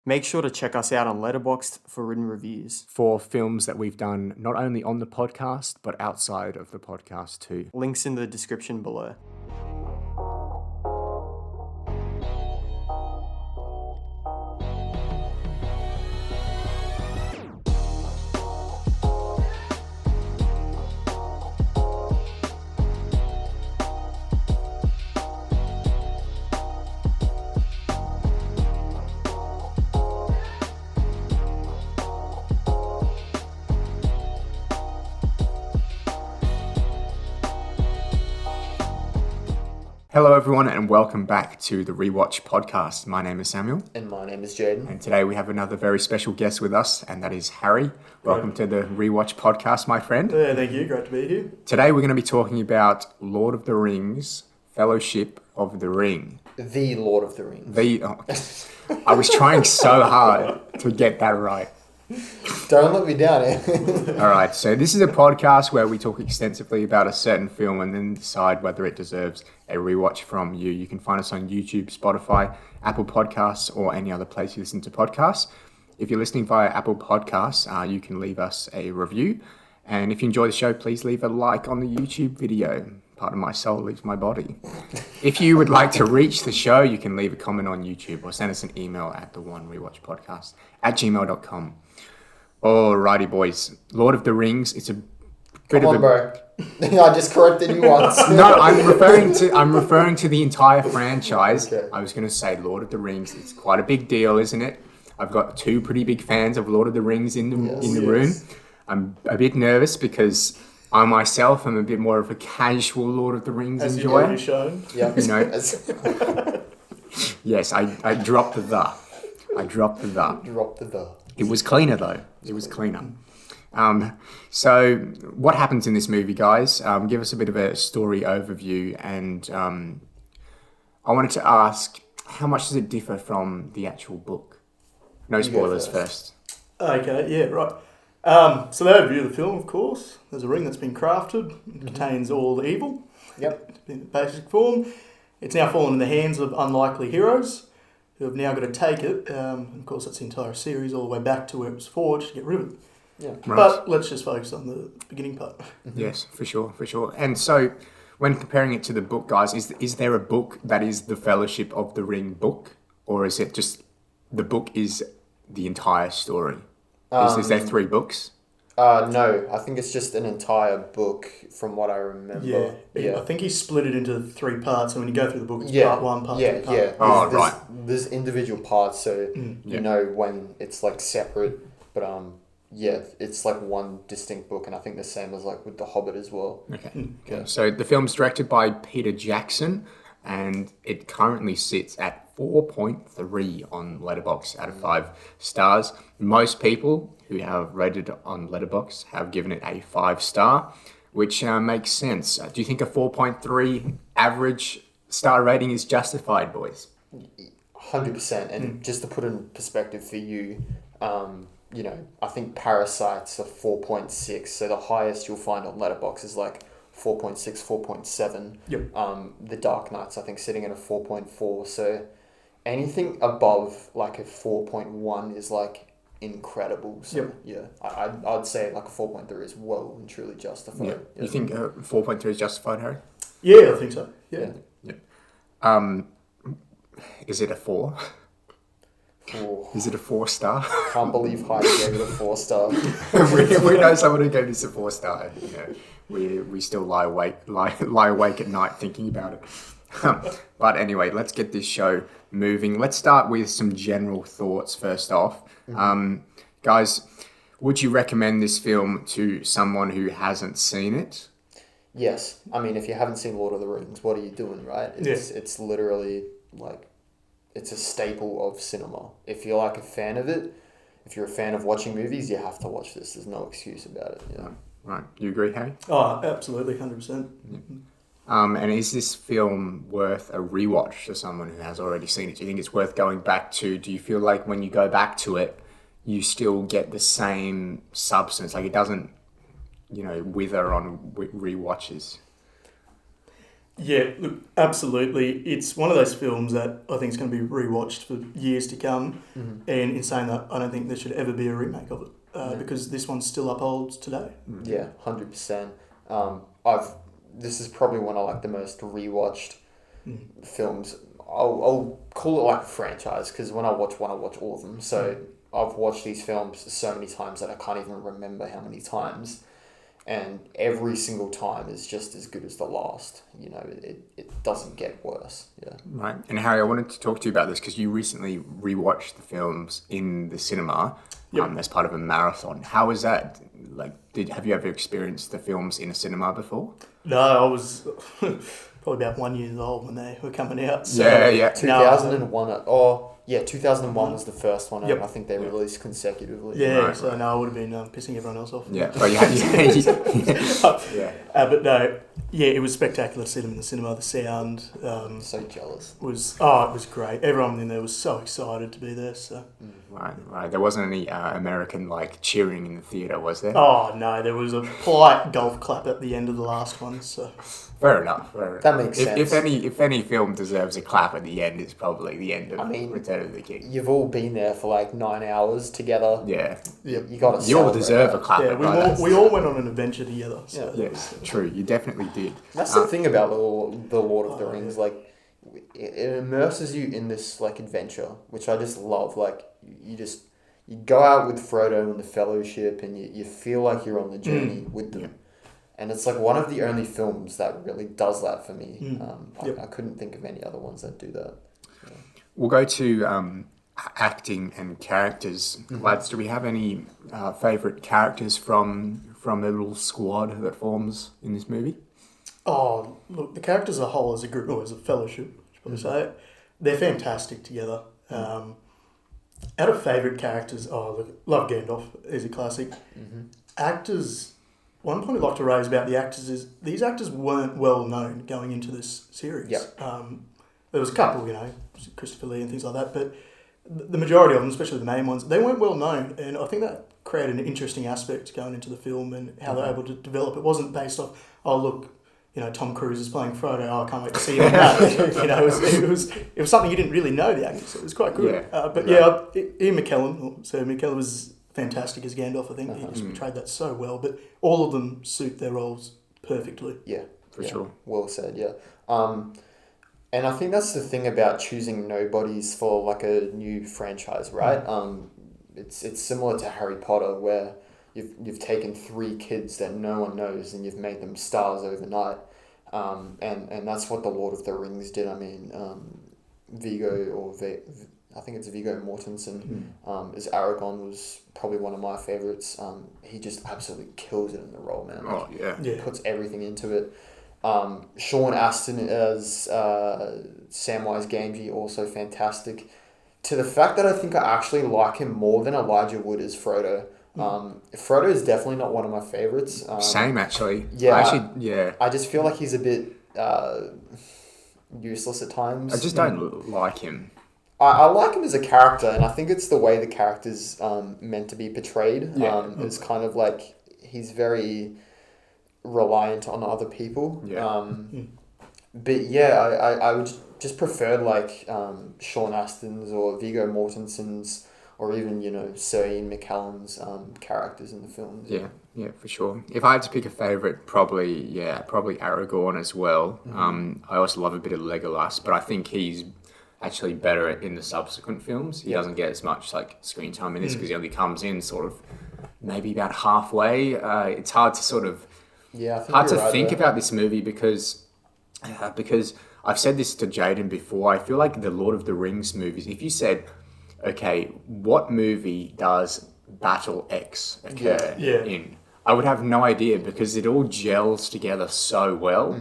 Make sure to check us out on Letterboxd for written reviews. For films that we've done not only on the podcast, but outside of the podcast too. Links in the description below. Hello everyone and welcome back to the Rewatch podcast. My name is Samuel. And my name is Jaden. And today we have another very special guest with us, and that is Harry. Welcome to the Rewatch podcast, my friend. Yeah, thank you. Great to be here. Today we're going to be talking about Lord of the Rings, Fellowship of the Ring. The Lord of the Rings. I was trying so hard to get that right. Don't let me down, eh? All right, so this is a podcast where we talk extensively about a certain film and then decide whether it deserves a rewatch from you. You can find us on YouTube, Spotify, Apple Podcasts, or any other place you listen to podcasts. If you're listening via Apple Podcasts, you can leave us a review. And if you enjoy the show, please leave a like on the YouTube video. Part of my soul leaves my body. If you would like to reach the show, you can leave a comment on YouTube or send us an email at theonerewatchpodcast@gmail.com. Alrighty, boys. Lord of the Rings. It's a bit Come on, bro. I just corrected you once. No, I'm referring to the entire franchise. Okay. I was going to say Lord of the Rings. It's quite a big deal, isn't it? I've got two pretty big fans of Lord of the Rings in the room. I'm a bit nervous because I myself am a bit more of a casual Lord of the Rings enjoyer. As you've already shown. Yeah. You know. Yes, I dropped the the. I dropped the the. Drop the the. It was cleaner though. It was cleaner. So what happens in this movie, guys? Give us a bit of a story overview, and I wanted to ask, how much does it differ from the actual book? No spoilers first. Okay, yeah, right. So the overview of the film, of course, there's a ring that's been crafted. It contains all the evil. Yep. In basic form. It's now fallen in the hands of unlikely heroes who have now got to take it. Of course, that's the entire series, all the way back to where it was forged to get rid of it. Yeah. Right. But let's just focus on the beginning part. Yes, for sure. And so, when comparing it to the book, guys, is there a book that is the Fellowship of the Ring book, or is it just the book is the entire story? Is there three books? No, I think it's just an entire book from what I remember. Yeah. I think he split it into three parts, and when you go through the book, it's part one, part two, part Yeah. Right. There's individual parts, so you know when it's like separate, but it's like one distinct book, and I think the same as like with The Hobbit as well. Okay. So the film's directed by Peter Jackson, and it currently sits at 4.3 on Letterboxd out of 5 stars. Most people who have rated on Letterboxd have given it a 5-star, which makes sense. Do you think a 4.3 average star rating is justified, boys? 100%. And just to put in perspective for you, I think Parasite's a 4.6, so the highest you'll find on Letterboxd is like 4.6, 4.7. Yep. The Dark Knight's, I think, sitting at a 4.4, so anything above like a 4.1 is like incredible. So I'd say like a 4.3 is well and truly justified. Yeah. You think 4.3 is justified, Harry? Yeah, I think so. Yeah. Is it a 4? Oh, Is it a 4-star? can't believe Heidi gave it a 4-star. we know someone who gave this a 4-star. You know, we still lie awake at night thinking about it. But anyway, let's get this show moving. Let's start with some general thoughts first off. Guys, would you recommend this film to someone who hasn't seen it? Yes. I mean, if you haven't seen Lord of the Rings, what are you doing, right? It's literally like, it's a staple of cinema. If you're like a fan of it, if you're a fan of watching movies, you have to watch this. There's no excuse about it. Yeah. Right. You agree, Harry? Oh, absolutely, 100%. And is this film worth a rewatch to someone who has already seen it? Do you think it's worth going back to? Do you feel like when you go back to it, you still get the same substance? Like it doesn't, wither on rewatches? Yeah, look, absolutely. It's one of those films that I think is going to be rewatched for years to come. Mhm. And in saying that, I don't think there should ever be a remake of it Yeah. because this one still upholds today. Yeah, 100%. This is probably one of like the most rewatched films. I'll call it like a franchise because when I watch one, I watch all of them. So I've watched these films so many times that I can't even remember how many times. And every single time is just as good as the last. You know, it doesn't get worse. Yeah. Right. And Harry, I wanted to talk to you about this because you recently rewatched the films in the cinema as part of a marathon. How was that? Like, have you ever experienced the films in a cinema before? No, I was probably about 1 year old when they were coming out. So 2001. 2001 was the first one. And I think they released consecutively. Yeah, Right, so no, I would have been pissing everyone else off. Yeah. But But no, yeah, it was spectacular to see them in the cinema. The sound I'm so jealous. it was great. Everyone in there was so excited to be there. So Right. There wasn't any American like cheering in the theatre, was there? oh no, there was a polite golf clap at the end of the last one. So Fair enough. That makes sense. If any film deserves a clap at the end, it's probably the end of Return of the King. You've all been there for like 9 hours together. Yeah. You got to. You all deserve a clap. yeah, we all went on an adventure together. So Yes, true. You definitely did. That's the thing about the Lord of the Rings. Like, it immerses you in this like adventure, which I just love. Like, you go out with Frodo and the Fellowship, and you feel like you're on the journey with them. And it's like one of the only films that really does that for me. I couldn't think of any other ones that do that. Yeah. We'll go to acting and characters. Lads, do we have any favourite characters from the little squad that forms in this movie? Oh, look, the characters as a whole, as a group, or as a fellowship, I should probably say it, they're fantastic together. Out of favourite characters, look, love Gandalf, he's a classic. Actors, one point I'd like to raise about the actors is these actors weren't well known going into this series. Yep. There was a couple, Christopher Lee and things like that, but the majority of them, especially the main ones, they weren't well known, and I think that created an interesting aspect going into the film and how they're able to develop. It wasn't based off, Tom Cruise is playing Frodo. Oh, I can't wait to see him in that. It was something you didn't really know the actors. So it was quite good. Ian McKellen was fantastic as Gandalf. I think he just portrayed that so well. But all of them suit their roles perfectly. Yeah, for sure. Well said. Yeah. And I think that's the thing about choosing nobodies for like a new franchise, right? It's similar to Harry Potter where you've taken 3 kids that no one knows and you've made them stars overnight. And that's what the Lord of the Rings did. I mean, I think it's Viggo Mortensen as Aragorn was probably one of my favourites. He just absolutely kills it in the role, man. Oh, yeah. He puts everything into it. Sean Astin as Samwise Gamgee, also fantastic. To the fact that I think I actually like him more than Elijah Wood as Frodo. Frodo is definitely not one of my favourites. Same, actually. Yeah. I just feel like he's a bit useless at times. I just don't like him. I like him as a character, and I think it's the way the character's meant to be portrayed. It's kind of like he's very reliant on other people. But yeah, I would just prefer like Sean Astin's or Viggo Mortensen's or even, Sir Ian McKellen's characters in the films. Yeah, for sure. If I had to pick a favourite, probably Aragorn as well. I also love a bit of Legolas, but I think he's actually better in the subsequent films. He doesn't get as much like screen time in this because he only comes in sort of maybe about halfway. It's hard to sort of think about this movie because I've said this to Jaden before. I feel like the Lord of the Rings movies, if you said, okay, what movie does Battle X occur in? I would have no idea because it all gels together so well.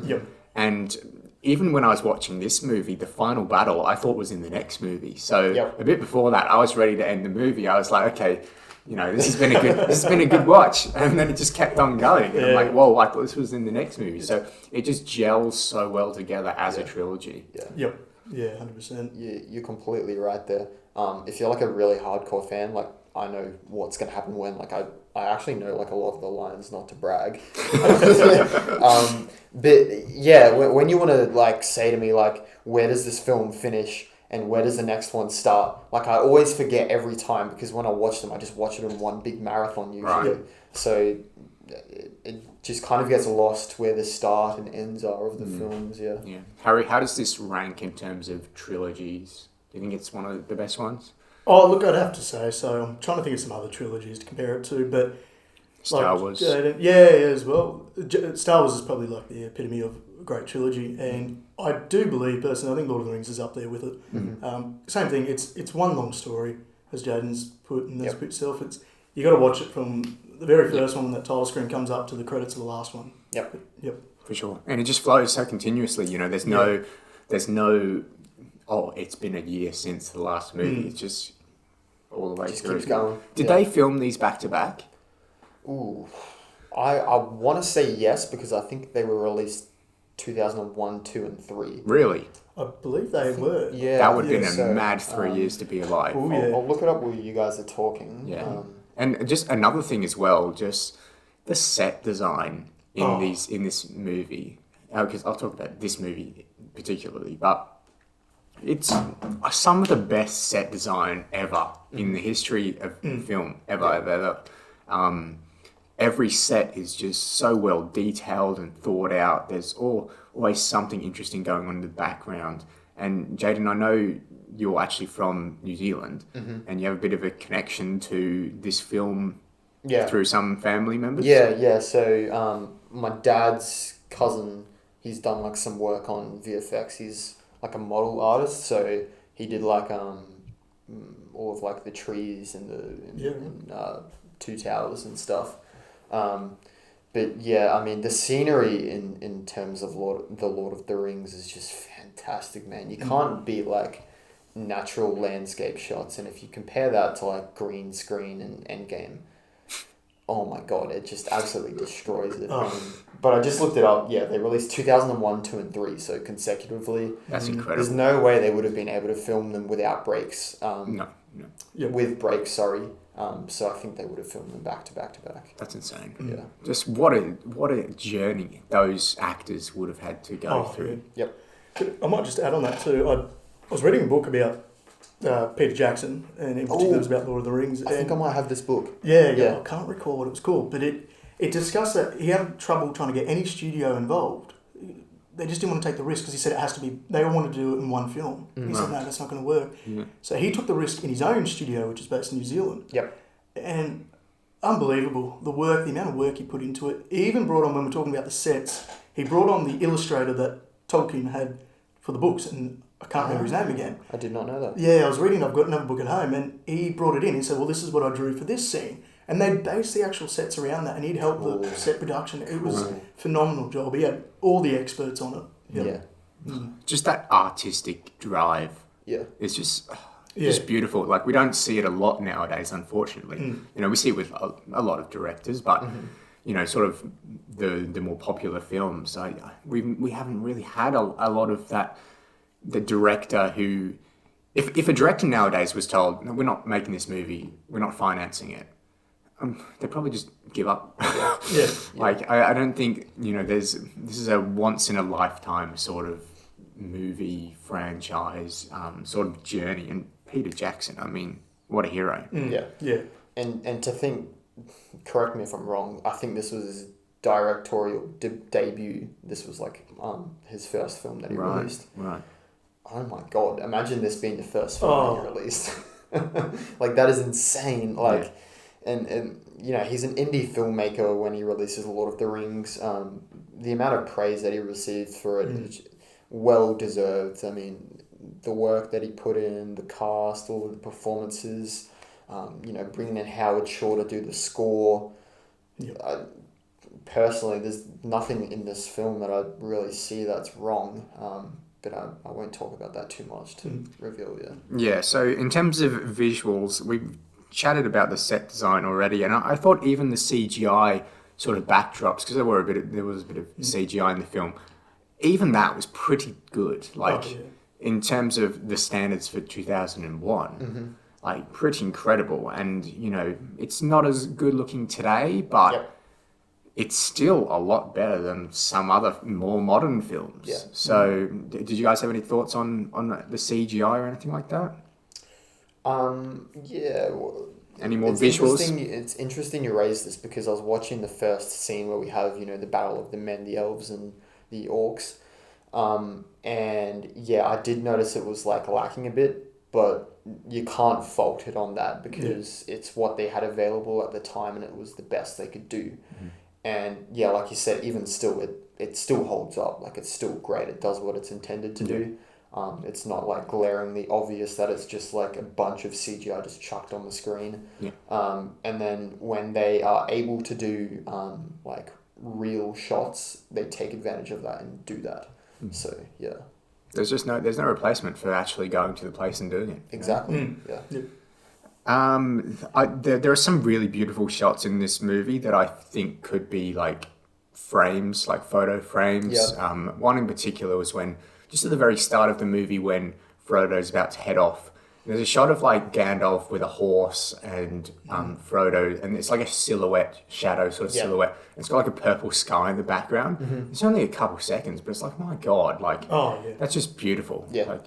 And even when I was watching this movie, the final battle I thought was in the next movie. So a bit before that, I was ready to end the movie. I was like, okay, this has been a good watch, and then it just kept on going. And I'm like, whoa, I thought this was in the next movie. So it just gels so well together as a trilogy. Yeah, 100%. You're completely right there. If you're like a really hardcore fan, like I know what's going to happen when. Like, I actually know, like, a lot of the lines, not to brag. But, yeah, when you want to, like, say to me, like, where does this film finish and where does the next one start? Like, I always forget every time because when I watch them, I just watch it in one big marathon usually. Right. So it just kind of gets lost where the start and ends are of the films, yeah. Yeah. Harry, how does this rank in terms of trilogies? Do you think it's one of the best ones? Oh, look, I'd have to say so. I'm trying to think of some other trilogies to compare it to, but Star Wars. Yeah, as well. Star Wars is probably like the epitome of a great trilogy, and I do believe personally, I think Lord of the Rings is up there with it. Mm-hmm. Same thing. It's one long story, as Jaden's put in this itself. It's you got to watch it from the very first one when that title screen comes up to the credits of the last one. Yep. For sure. And it just flows so continuously. You know, there's no. Oh, it's been a year since the last movie. It's just all the way Just through. keeps going. Did they film these back to back? Ooh. I want to say yes because I think they were released 2001, 2, and 3. Really? I believe they were. Yeah. That would have been a so, mad 3 years to be alive. Oh, yeah. I'll look it up while you guys are talking. Yeah. And just another thing as well, just the set design in this movie. Because I'll talk about this movie particularly, but it's some of the best set design ever in the history of film ever. Every set is just so well detailed and thought out. There's always something interesting going on in the background. And Jaden, I know you're actually from New Zealand, and you have a bit of a connection to this film through some family members. Yeah. So my dad's cousin, he's done like some work on VFX. He's like a model artist, so he did like all of like the trees and the Two Towers and stuff. But yeah, I mean the scenery in terms of the Lord of the Rings is just fantastic, man. You can't beat like natural landscape shots, and if you compare that to like green screen and Endgame, oh my god, it just absolutely destroys it. But I just looked it up. Yeah, they released 2001, 2, and 3, so consecutively. That's incredible. There's no way they would have been able to film them without breaks. No. With breaks, sorry. So I think they would have filmed them back to back to back. That's insane. Yeah. Just what a journey those actors would have had to go through. Yeah. Yep. I might just add on that too. I was reading a book about Peter Jackson, and in particular it was about Lord of the Rings. I think I might have this book. Yeah. I can't recall what it was called, but it discussed that he had trouble trying to get any studio involved. They just didn't want to take the risk because he said it has to be. They all wanted to do it in one film. He said no, that's not going to work. So he took the risk in his own studio, which is based in New Zealand. Yep. And unbelievable, the amount of work he put into it. He even brought on, when we're talking about the sets, he brought on the illustrator that Tolkien had for the books, and I can't remember his name again. I did not know that. Yeah, I was reading, I've got another book at home, and he brought it in. He said, well, this is what I drew for this scene. And they based the actual sets around that, and he'd helped the set production. It was a phenomenal job. He had all the experts on it. Yeah. Just that artistic drive. Yeah. It's just beautiful. Like, we don't see it a lot nowadays, unfortunately. You know, we see it with a lot of directors, but you know, sort of the more popular films, we haven't really had a lot of that. The director who, if a director nowadays was told, no, we're not making this movie, we're not financing it, they'd probably just give up. Like, I don't think, you know, this is a once in a lifetime sort of movie franchise sort of journey. And Peter Jackson, I mean, what a hero. Yeah. And to think, correct me if I'm wrong, I think this was his directorial debut. This was like his first film that he released. Right. Oh my god, imagine this being the first film that he released. Like, that is insane. Like, and you know, he's an indie filmmaker when he releases Lord of the Rings. The amount of praise that he received for it is well deserved. I mean, the work that he put in, the cast, all of the performances, you know, bringing in Howard Shore to do the score. Personally, there's nothing in this film that I really see that's wrong. But I won't talk about that too much to reveal yet. Yeah, so in terms of visuals, we've chatted about the set design already, and I thought even the CGI sort of backdrops, because there was a bit of CGI in the film, even that was pretty good. Like, in terms of the standards for 2001, like pretty incredible. And, you know, it's not as good looking today, but Yep. it's still a lot better than some other more modern films. Yeah. So did you guys have any thoughts on the CGI or anything like that? Yeah. Well, Any more it's visuals? It's interesting you raised this because I was watching the first scene where we have, you know, the battle of the men, the elves, and the orcs. And yeah, I did notice it was like lacking a bit, but you can't fault it on that because it's what they had available at the time and it was the best they could do. And yeah, like you said, even still, it still holds up. Like it's still great. It does what it's intended to do. It's not like glaringly obvious that it's just like a bunch of CGI just chucked on the screen. Yeah. And then when they are able to do like real shots, they take advantage of that and do that. So yeah. There's no replacement for actually going to the place and doing it. Exactly. Yeah. There are some really beautiful shots in this movie that I think could be like frames, like photo frames. One in particular was when, just at the very start of the movie, when Frodo's about to head off. There's a shot of like Gandalf with a horse and Frodo, and it's like a silhouette, shadow sort of silhouette. It's got like a purple sky in the background. It's only a couple seconds, but it's like, my God, like that's just beautiful. Yeah. Like,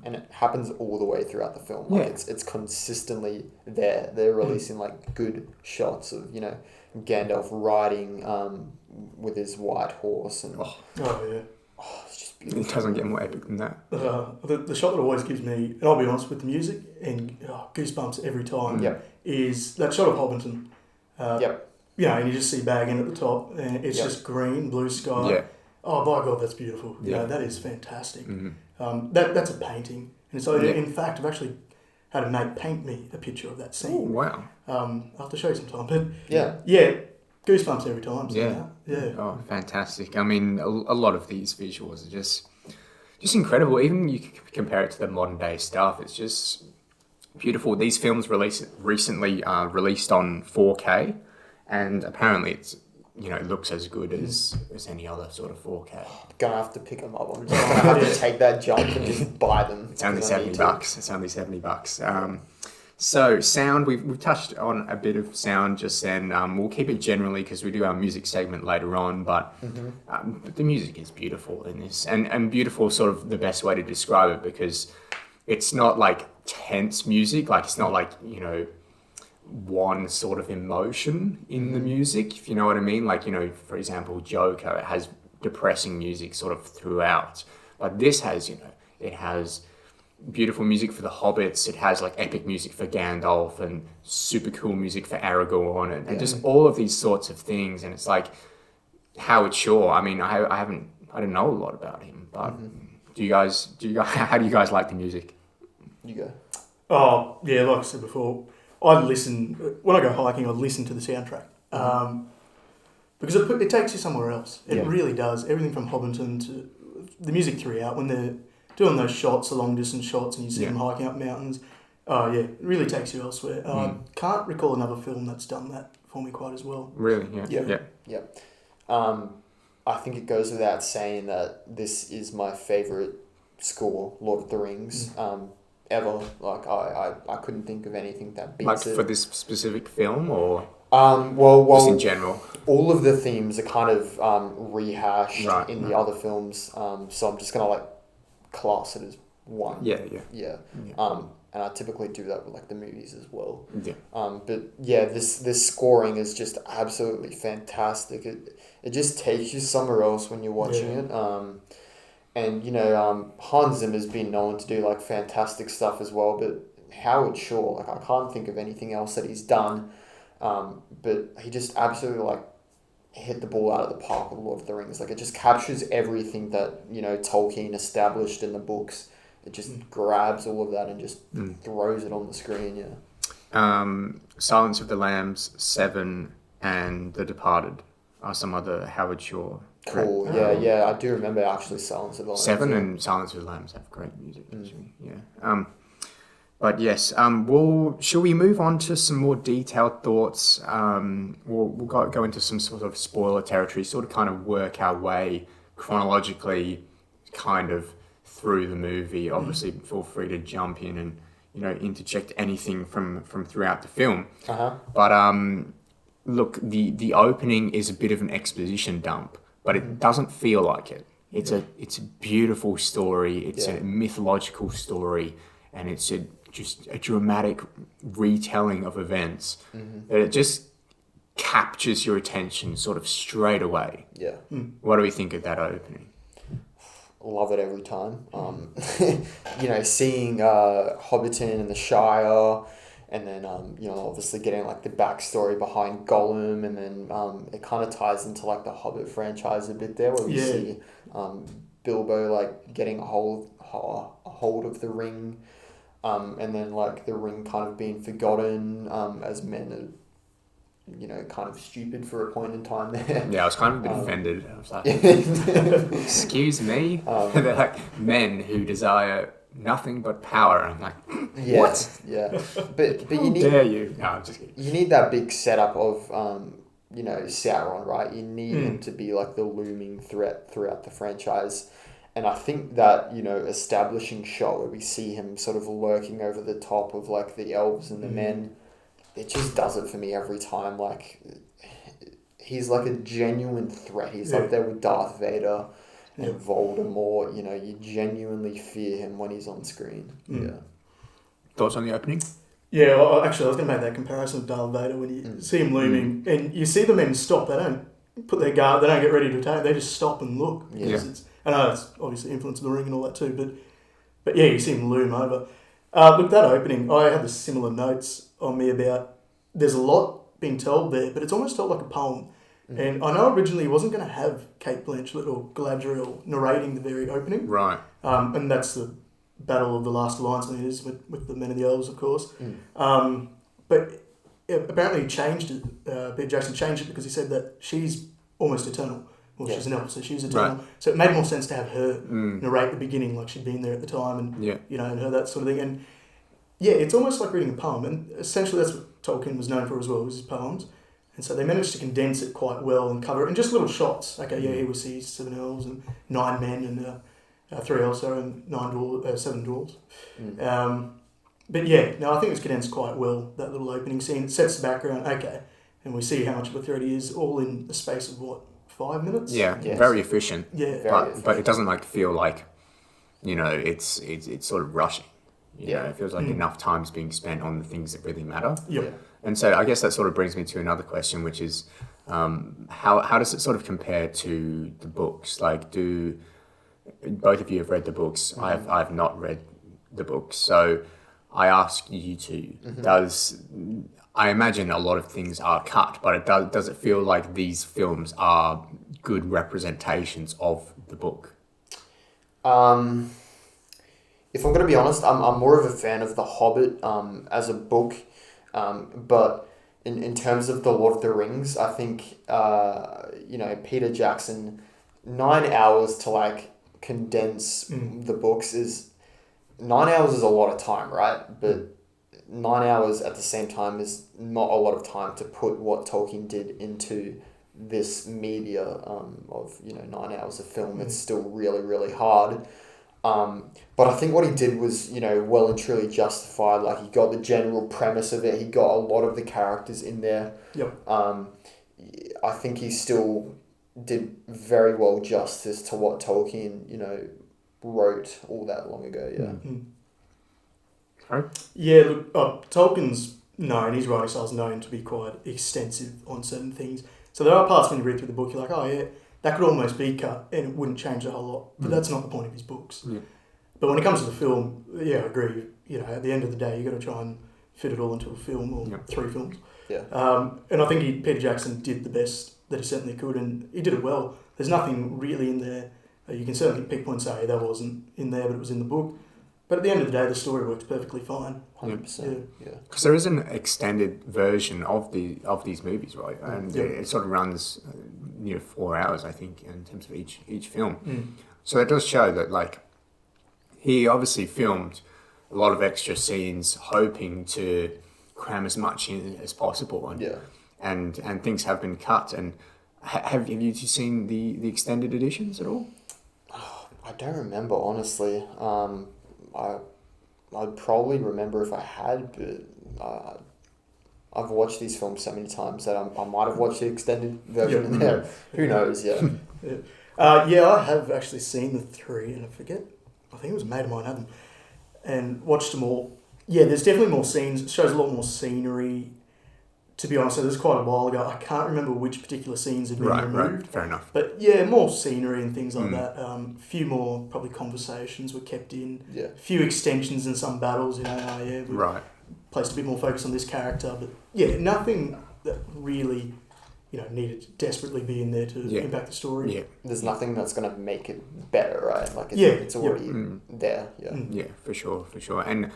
And it happens all the way throughout the film. Like it's consistently there. They're releasing like good shots of, you know, Gandalf riding with his white horse and it's just beautiful. It doesn't get more epic than that. The shot that always gives me, and I'll be honest with the music, and goosebumps every time, is that shot of Hobbiton. You know, and you just see Baggin at the top, and it's just green, blue sky. Yeah. Oh, by God, that's beautiful. Yeah. You know, that is fantastic. That's a painting. And so, in fact, I've actually had a mate paint me a picture of that scene. Oh, wow. I'll have to show you sometime. But Yeah. goosebumps every time. So Oh, fantastic. I mean, a lot of these visuals are just incredible. Even you can compare it to the modern day stuff. It's just beautiful. These films recently released on 4K, and apparently it's, you know, it looks as good as any other sort of 4K. Gonna have to pick them up. I'm just gonna have to take that jump and just buy them. It's only $70. It's only $70. So sound, we've touched on a bit of sound just then. We'll keep it generally because we do our music segment later on, but the music is beautiful in this, and beautiful, sort of the best way to describe it, because it's not like tense music. Like it's not like, you know, one sort of emotion in the music, if you know what I mean. Like, you know, for example, Joker, it has depressing music sort of throughout, but this has, you know, it has beautiful music for the hobbits, it has like epic music for Gandalf and super cool music for Aragorn and just all of these sorts of things. And it's like Howard Shore, I mean, I don't know a lot about him, but do you guys how do you guys like the music? You go. Oh, yeah, like I said before, I listen, when I go hiking, I listen to the soundtrack. Because it takes you somewhere else. It really does. Everything from Hobbiton to the music throughout, when they're doing those shots, the long distance shots, and you see them hiking up mountains. It really takes you elsewhere. I can't recall another film that's done that for me quite as well. Really? Yeah. I think it goes without saying that this is my favourite score, Lord of the Rings, ever. Like I couldn't think of anything that beats it. Like for this specific film, or well, just in general? All of the themes are kind of rehashed in the other films. So I'm just gonna like class it as one. And I typically do that with like the movies as well. But yeah, this scoring is just absolutely fantastic. It just takes you somewhere else when you're watching it. And you know, Hans Zimmer's been known to do like fantastic stuff as well, but Howard Shore, like I can't think of anything else that he's done. But he just absolutely like hit the ball out of the park with Lord of the Rings. Like it just captures everything that, you know, Tolkien established in the books. It just grabs all of that and just throws it on the screen. Silence of the Lambs, Seven, and The Departed are some other Howard Shore. Cool. I do remember actually Silence of the Lambs. Seven and Silence of the Lambs have great music. Actually. But yes, shall we move on to some more detailed thoughts? We'll go into some sort of spoiler territory, sort of kind of work our way chronologically kind of through the movie. Obviously, feel free to jump in and, interject anything from throughout the film. Uh-huh. But look, the opening is a bit of an exposition dump, but it doesn't feel like it. It's a beautiful story. It's a mythological story, and it's just a dramatic retelling of events that it just captures your attention sort of straight away. Yeah. What do we think of that opening? Love it every time. Seeing Hobbiton and the Shire, and then obviously getting like the backstory behind Gollum, and then it kind of ties into like the Hobbit franchise a bit there, where we see Bilbo like getting a hold of the ring, and then like the ring kind of being forgotten as men are, kind of stupid for a point in time there. Yeah, I was kind of a bit offended. I was like, excuse me? They're like men who desire nothing but power. And I'm like, what? Yeah. But you need... dare you? No, I'm just kidding. You need that big setup of, Sauron, right? You need him to be like the looming threat throughout the franchise. And I think that, establishing shot where we see him sort of lurking over the top of like the elves and the men, it just does it for me every time. Like, he's like a genuine threat. He's up there with Darth Vader and Voldemort. You genuinely fear him when he's on screen. Yeah. Thoughts on the opening? Yeah, well, actually, I was going to make that comparison with Darth Vader when you see him looming, and you see the men stop. They don't put their guard. They don't get ready to attack. They just stop and look. Yeah. I know it's obviously influence of the ring and all that too, but yeah, you see him loom over. Look, that opening, I had the similar notes on me about there's a lot being told there, but it's almost told like a poem. And I know originally he wasn't going to have Kate Blanchett or Galadriel narrating the very opening. Right. And that's the Battle of the Last Alliance, it is, with the Men of the Elves, of course. But apparently he changed it. Peter Jackson changed it because he said that she's almost eternal. Well, she's an elf, so she's eternal. Right. So it made more sense to have her narrate the beginning, like she'd been there at the time, and and her that sort of thing. And yeah, it's almost like reading a poem, and essentially that's what Tolkien was known for as well, was his poems. And so they managed to condense it quite well and cover it in just little shots. Okay, here we see 7 elves and 9 men and 3 elves, and 7 dwarves. But yeah, no, I think it's condensed quite well, that little opening scene. It sets the background, okay, and we see how much of a threat he is, all in the space of, 5 minutes? Yeah, very efficient. Yeah. But it doesn't feel like, it's sort of rushing. It feels like enough time's being spent on the things that really matter. Yeah. And so I guess that sort of brings me to another question, which is how does it sort of compare to the books? Like, do both of you have read the books? I've not read the books, so I ask you two. I imagine a lot of things are cut, but does it feel like these films are good representations of the book? If I'm going to be honest, I'm more of a fan of The Hobbit as a book. But in terms of The Lord of the Rings, I think, Peter Jackson, 9 hours to condense the books is... 9 hours is a lot of time, right? But 9 hours at the same time is not a lot of time to put what Tolkien did into this media of 9 hours of film. It's still really, really hard. But I think what he did was, well and truly justified. Like, he got the general premise of it. He got a lot of the characters in there. Yep. I think he still did very well justice to what Tolkien, wrote all that long ago. Yeah. Yeah, look, Tolkien's known, his writing style is known to be quite extensive on certain things. So there are parts when you read through the book, you're like, oh yeah, that could almost be cut and it wouldn't change a whole lot. But that's not the point of his books. Yeah. But when it comes to the film, yeah, I agree. At the end of the day, you've got to try and fit it all into a film or 3 films. Yeah. And I think Peter Jackson did the best that he certainly could, and he did it well. There's nothing really in there. You can certainly pick points and say that wasn't in there, but it was in the book. But at the end of the day, the story works perfectly fine. 100%. Yeah. Because there is an extended version of these movies, right? And it sort of runs 4 hours, I think, in terms of each film. So it does show that he obviously filmed a lot of extra scenes, hoping to cram as much in as possible, and things have been cut. And have you seen the extended editions at all? I don't remember, honestly. I'd probably remember if I had, but I've watched these films so many times that I might have watched the extended version in there. Who knows? Yeah. I have actually seen the 3, and I forget. I think it was a mate of mine had them, and watched them all. Yeah, there's definitely more scenes. It shows a lot more scenery. To be honest, it was quite a while ago. I can't remember which particular scenes had been removed. Right, fair enough. But yeah, more scenery and things like that. A few more probably conversations were kept in. Yeah. A few extensions in some battles. We placed a bit more focus on this character. But yeah, nothing that really, needed to desperately be in there to impact the story. Yeah. There's nothing that's going to make it better, right? Like it's already there. Yeah. Yeah, for sure. And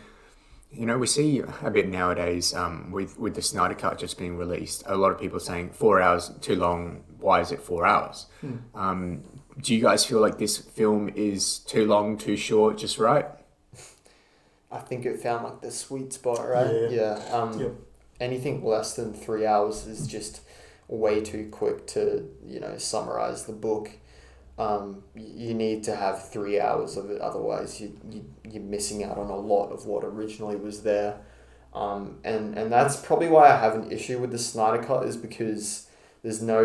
we see a bit nowadays with the Snyder Cut just being released, a lot of people saying 4 hours too long, why is it 4 hours? Do you guys feel like this film is too long, too short, just right? I think it found like the sweet spot, right? Yeah. Anything less than 3 hours is just way too quick to, summarize the book. You need to have 3 hours of it, otherwise you're missing out on a lot of what originally was there. And that's probably why I have an issue with the Snyder Cut, is because there's no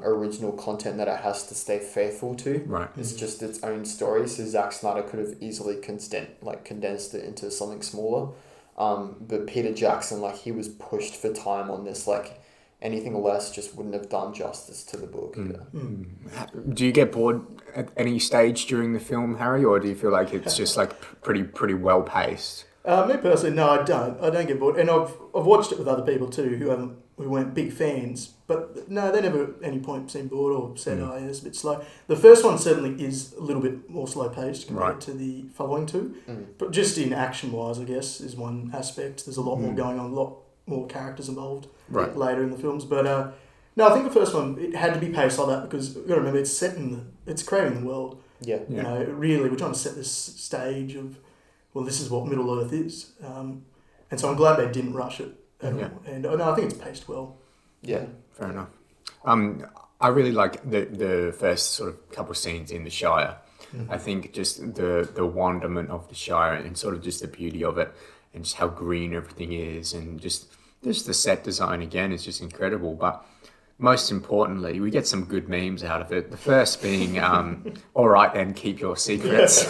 original content that it has to stay faithful to. Right. It's just its own story. So Zack Snyder could have easily condensed it into something smaller. But Peter Jackson, he was pushed for time on this. Anything less just wouldn't have done justice to the book. Do you get bored at any stage during the film, Harry, or do you feel like it's just pretty well paced? Me personally, no, I don't. I don't get bored, and I've watched it with other people too who weren't big fans, but no, they never at any point seemed bored or said, "Oh, yeah, it's a bit slow." The first one certainly is a little bit more slow paced compared to the following two, but just in action wise, I guess is one aspect. There's a lot more going on, a lot more characters involved later in the films, but no, I think the first one, it had to be paced like that because you've got to remember it's creating the world. Yeah. Really, we're trying to set this stage of, well, this is what Middle Earth is, and so I'm glad they didn't rush it at all. And no, I think it's paced well. Yeah, fair enough. I really like the first sort of couple of scenes in the Shire. I think just the wonderment of the Shire and sort of just the beauty of it, and just how green everything is, and just the set design again is just incredible. But most importantly, we get some good memes out of it. The first being, all right then, keep your secrets.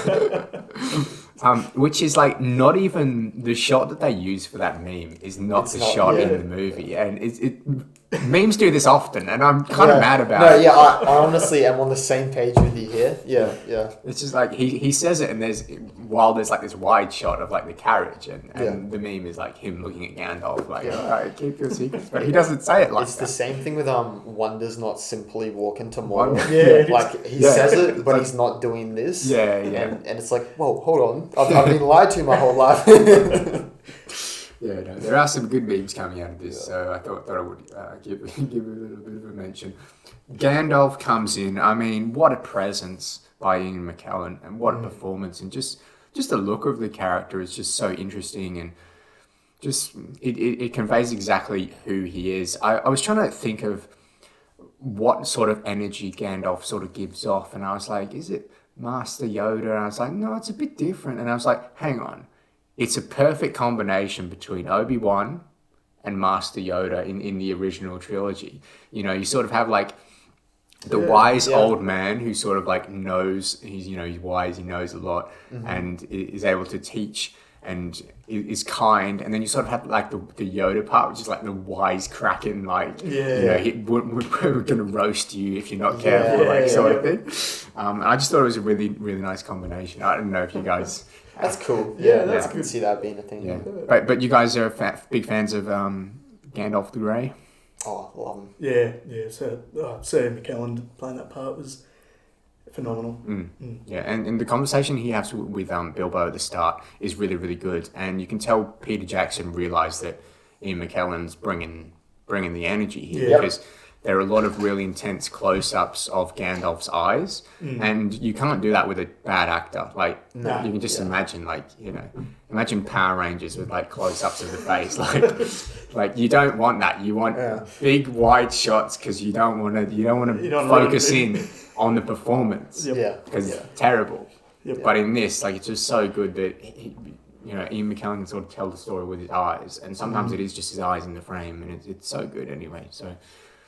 Which is not even the shot that they use for that meme is not shot in the movie. And memes do this often, and I'm kind of mad about it. No, I honestly am on the same page with you here. Yeah. It's just he says it, and there's this wide shot of the carriage, and the meme is him looking at Gandalf, all right, keep your secrets. But he doesn't say it it's that. the same thing with one does not simply walk into Mordor. He Yeah. says it, but he's not doing this. Yeah. And it's whoa, hold on. I've been lied to my whole life. Yeah, no, there are some good memes coming out of this, so I thought I would give a little bit of a mention. Gandalf comes in. I mean, what a presence by Ian McKellen, and what a performance, and just the look of the character is just so interesting, and just it conveys exactly who he is. I was trying to think of what sort of energy Gandalf sort of gives off, and I was like, is it Master Yoda? And I was like, no, it's a bit different. And I was like, hang on. It's a perfect combination between Obi-Wan and Master Yoda in the original trilogy. You sort of have the wise old man who sort of knows, he's wise, he knows a lot, and is able to teach and is kind. And then you sort of have the Yoda part, which is the wise cracking, we're going to roast you if you're not careful, sort of thing. And I just thought it was a really, really nice combination. I don't know if you guys... That's cool. That's I can see that being a thing. Yeah. But you guys are big fans of Gandalf the Grey? Oh, love him. Yeah. So Ian McKellen playing that part was phenomenal. Yeah, and the conversation he has with Bilbo at the start is really, really good. And you can tell Peter Jackson realised that Ian McKellen's bringing the energy here, because there are a lot of really intense close-ups of Gandalf's eyes, and you can't do that with a bad actor. You can just imagine, imagine Power Rangers with close-ups of the face. You don't want that. You want big wide shots because you don't want to focus in on the performance. Yep. Because it's terrible. Yep. But in this, it's just so good that Ian McKellen can sort of tell the story with his eyes, and sometimes it is just his eyes in the frame, and it's so good anyway. So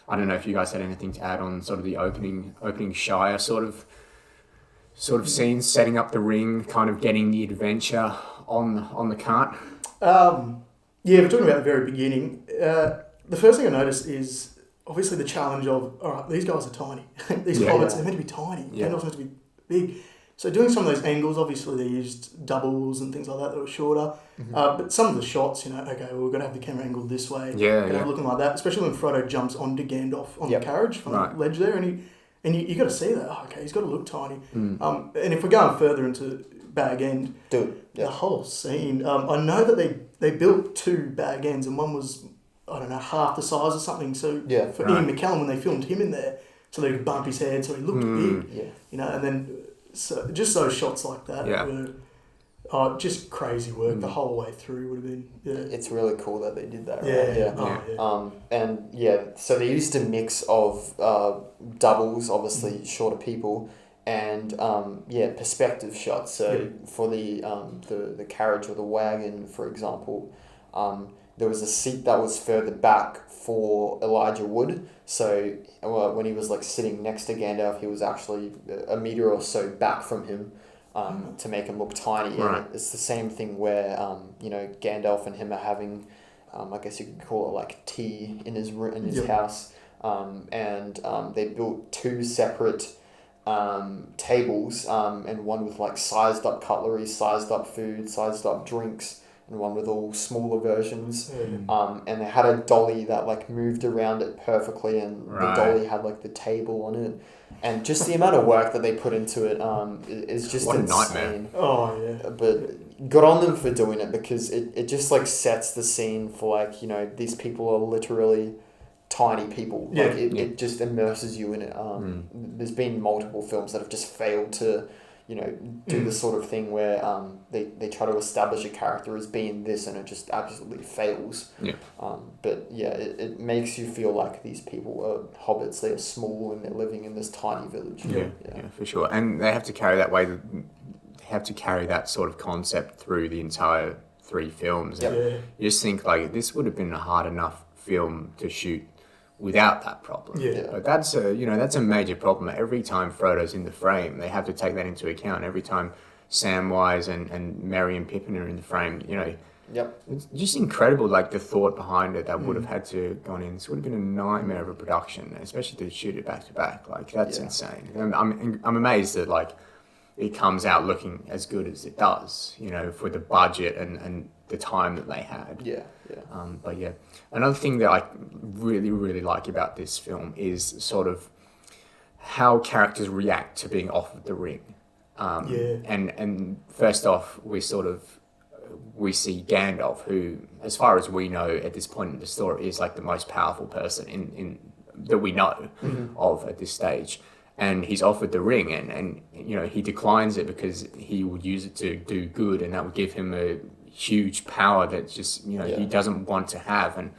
I don't know if you guys had anything to add on sort of the opening Shire sort of scenes, setting up the ring, kind of getting the adventure on the cart. Yeah, we're talking about the very beginning. The first thing I noticed is obviously the challenge of, all right, these guys are tiny. These hobbits, they're meant to be tiny. Gandalf's meant to be big. So doing some of those angles, obviously they used doubles and things like that were shorter. But some of the shots, okay, well, we're going to have the camera angled this way. Have looking like that, especially when Frodo jumps onto Gandalf on the carriage from the ledge there. And you got to see that, okay, he's got to look tiny. And if we're going further into Bag End, the whole scene, I know that they built 2 Bag Ends, and one was, I don't know, half the size or something. So for Ian McKellen, when they filmed him in there, so they could bump his head, so he looked big. And then so just those shots like that were just crazy work the whole way through. Would have been It's really cool that they did that. Right? So they used a mix of doubles, obviously shorter people, and perspective shots. So for the carriage or the wagon, for example, there was a seat that was further back for Elijah Wood. So when he was like sitting next to Gandalf, he was actually a meter or so back from him to make him look tiny. Right. And it's the same thing where Gandalf and him are having, I guess you could call it like tea in his house, and they built 2 separate tables, and one with like sized up cutlery, sized up food, sized up drinks, and one with all smaller versions. And they had a dolly that like moved around it perfectly, and the dolly had like the table on it, and just the amount of work that they put into it is just insane. But good on them for doing it, because it just like sets the scene for like, these people are literally tiny people. It just immerses you in it. There's been multiple films that have just failed to do the sort of thing where they try to establish a character as being this, and it just absolutely fails. It makes you feel like these people are hobbits. They are small and they're living in this tiny village. Yeah, for sure. And they have to carry that way. They have to carry that sort of concept through the entire 3 films. You just think like this would have been a hard enough film to shoot without that problem. But that's a major problem. Every time Frodo's in the frame, they have to take that into account. Every time Samwise and Merry and Pippin are in the frame, it's just incredible, like the thought behind it that would have had to gone in. This would have been a nightmare of a production, especially to shoot it back to back. Like that's insane. I'm amazed that like it comes out looking as good as it does, for the budget and the time that they had. Another thing that I really, really like about this film is sort of how characters react to being offered the ring. And first off, we see Gandalf, who, as far as we know at this point in the story, is like the most powerful person in that we know of at this stage. And he's offered the ring, and he declines it because he would use it to do good, and that would give him a huge power that just he doesn't want to have. And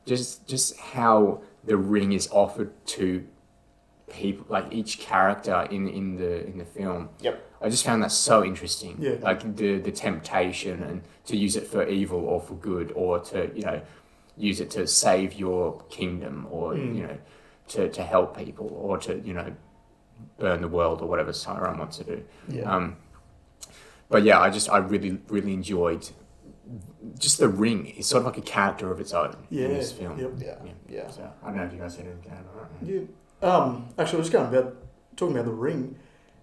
just how the ring is offered to people, like each character in the film. I just found that so interesting. Like the temptation, and to use it for evil or for good, or to use it to save your kingdom, or to help people, or to burn the world, or whatever Sauron wants to do. I really, really enjoyed just the ring. It's sort of like a character of its own in this film. So I don't know if you guys said anything about that. Actually, I was talking about the ring.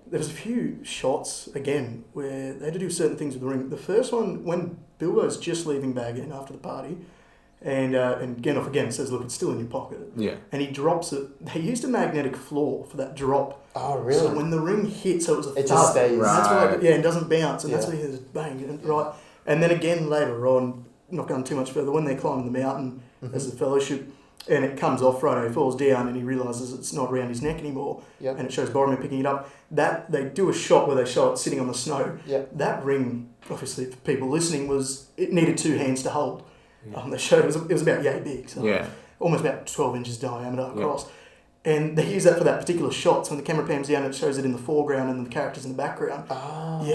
There was a few shots again where they had to do certain things with the ring. The first one, when Bilbo's just leaving Bag End after the party, and Gandalf again says, "Look, it's still in your pocket." And he drops it. They used a magnetic floor for that drop. Oh, really? So when the ring hits, so it was a thud. It just stays. And that's why, it doesn't bounce, and that's why he hears bang. Right. And then again later on, not going too much further, when they're climbing the mountain as the Fellowship, and it comes off, Frodo falls down, and he realises it's not around his neck anymore, and it shows Boromir picking it up. That they do a shot where they show it sitting on the snow. That ring, obviously for people listening, it needed 2 hands to hold. They showed it was about yay big, so almost about 12 inches diameter across. And they use that for that particular shot. So when the camera pans down, it shows it in the foreground and the characters in the background. I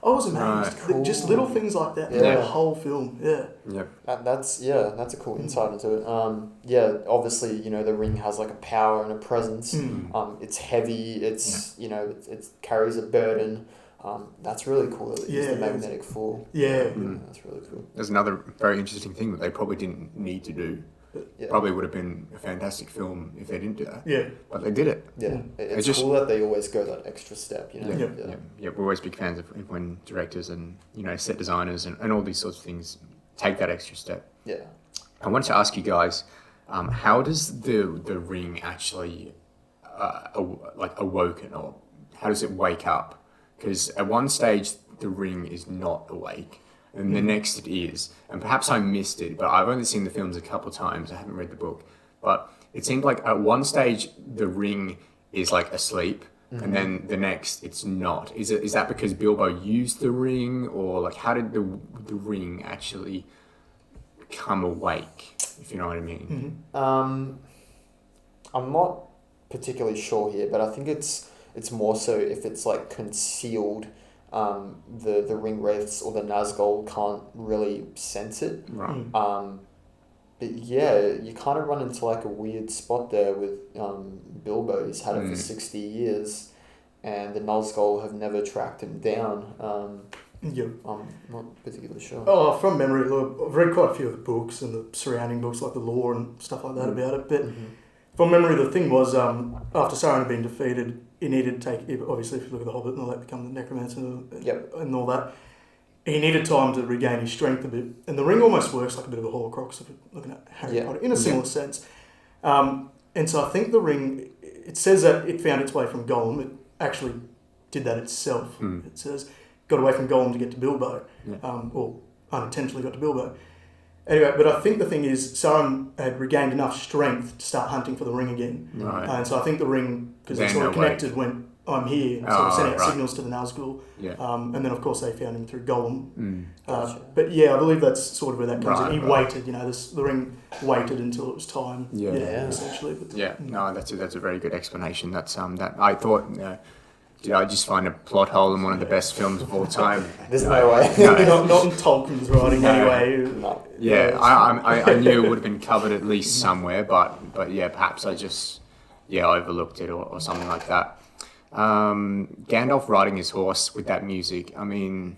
I was amazed. Right. Just little things like that in Yeah. the whole film. Yeah. Yep. That's a cool insight into it. Obviously, the ring has like a power and a presence. It's heavy. It's it carries a burden. That's really cool. That they use the magnetic foil. Yeah. That's really cool. There's another very interesting thing that they probably didn't need to do. Yeah. Probably would have been a fantastic film if they didn't do that. Yeah. But they did it. Yeah, it's just cool that they always go that extra step. Yeah, we're always big fans of when directors and set designers and all these sorts of things take that extra step. Yeah. I wanted to ask you guys, how does the ring actually awoken, or how does it wake up? Because at one stage the ring is not awake, and the next it is. And perhaps I missed it, but I've only seen the films a couple times. I haven't read the book, but it seemed like at one stage the ring is like asleep, and then the next it's not. Is that because Bilbo used the ring, or like how did the ring actually come awake? If you know what I mean. I'm not particularly sure here, but I think it's more so if it's like concealed. The ring wraiths or the Nazgul can't really sense it. Right. But yeah, you kind of run into like a weird spot there with Bilbo. He's had it for 60 years, and the Nazgul have never tracked him down. I'm not particularly sure. Oh, from memory, look, I've read quite a few of the books and the surrounding books, like the lore and stuff like that about it. But from memory, the thing was, after Sauron had been defeated, he needed to take, obviously if you look at the Hobbit and all that, become the necromancer and all that, he needed time to regain his strength a bit. And the ring almost works like a bit of a Horcrux if you're looking at Harry Potter, in a similar sense. And so I think the ring, it says that it found its way from Gollum. It actually did that itself. It says, got away from Gollum to get to Bilbo, or unintentionally got to Bilbo. Anyway, but I think the thing is, Sauron had regained enough strength to start hunting for the ring again. Right. And so I think the ring, because it's sort of connected when I'm here, sort of sent out signals to the Nazgul. Yeah. And then, of course, they found him through Gollum. Gotcha. But yeah, I believe that's sort of where that comes in. He Right. waited, the ring waited until it was time. Yeah. Essentially. But, Yeah, no, that's a very good explanation. That's that I thought. Did I just find a plot hole in one of the best films of all time? There's no way. not in Tolkien's writing anyway. No. Yeah, I knew it would have been covered at least somewhere, but yeah, perhaps I just overlooked it or something like that. Gandalf riding his horse with that music. I mean,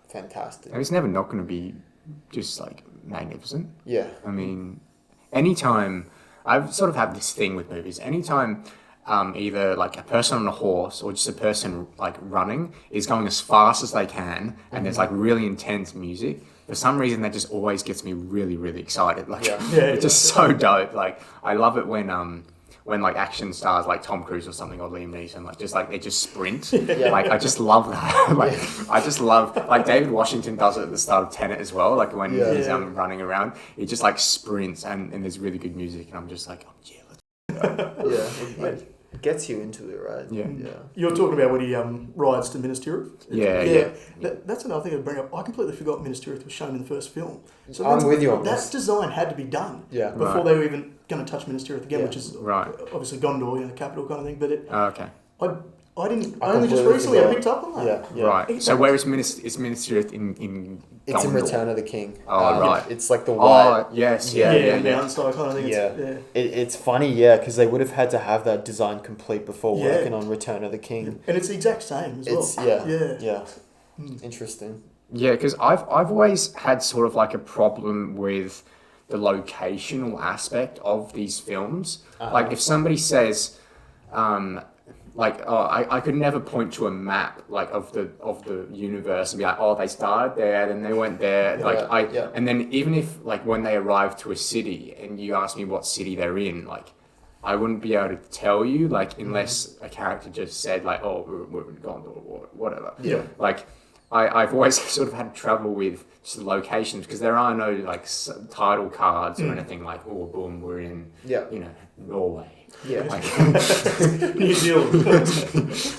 Fantastic. it's never not going to be just like magnificent. Yeah. I mean, anytime I've sort of had this thing with movies. Anytime either like a person on a horse or just a person like running is going as fast as they can, and there's like really intense music. For some reason, that just always gets me really, really excited. Like, it's just so dope. Like, I love it when like action stars like Tom Cruise or something, or Liam Neeson, like just like they just sprint. Like, I just love that. Like, I just love, like David Washington does it at the start of Tenet as well. Like when he's running around, he just like sprints and there's really good music, and I'm just like, oh yeah, let's. It gets you into it, right? Yeah. You're talking about when he rides to Minas Tirith? Yeah. That's another thing I'd bring up. I completely forgot Minas Tirith was shown in the first film. So I'm with you on this. That design had to be done before they were even going to touch Minas Tirith again, which is Right. obviously Gondor, the capital kind of thing. But Okay. I only just recently I picked up on that. Yeah. Right. So where is Minas Tirith in It's in Gondor? Return of the King. Oh, right. It's like the white. Oh, yes. Mountain style kind of thing. Yeah. It's funny, because they would have had to have that design complete before working on Return of the King. And it's the exact same as It's well. Interesting. Yeah, because I've always had sort of like a problem with the locational aspect of these films. Like if somebody says, I could never point to a map like of the universe and be like, oh, they started there, then they went there. And then even if like when they arrive to a city and you ask me what city they're in, like I wouldn't be able to tell you, like unless a character just said like, oh, we're in Gondor or whatever. Yeah. Like I've always sort of had trouble with just the locations because there are no like title cards or anything like, oh, boom, we're in, Norway. Yeah. Like, New Zealand.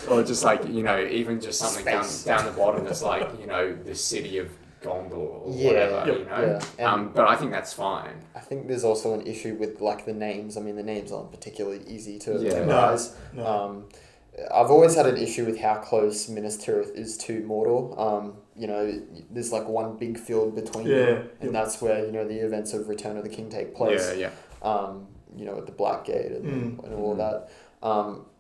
or just like, even just something down the bottom that's like, the city of Gondor or whatever, but I think that's fine. I think there's also an issue with like the names. I mean, the names aren't particularly easy to Yeah. memorize. No. I've always had an issue with how close Minas Tirith is to Mordor. You know, there's like one big field between them, and that's where, you know, the events of Return of the King take place. You know, at the Black Gate and all of that.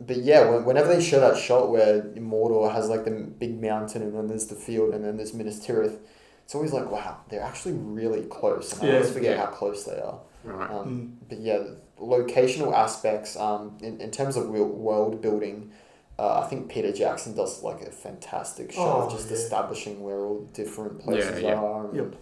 But yeah, whenever they show that shot where Mordor has like the big mountain and then there's the field and then there's Minas Tirith, it's always like, wow, they're actually really close. And I always forget how close they are. But yeah, locational aspects, in terms of world building, I think Peter Jackson does like a fantastic job of just establishing where all different places are. And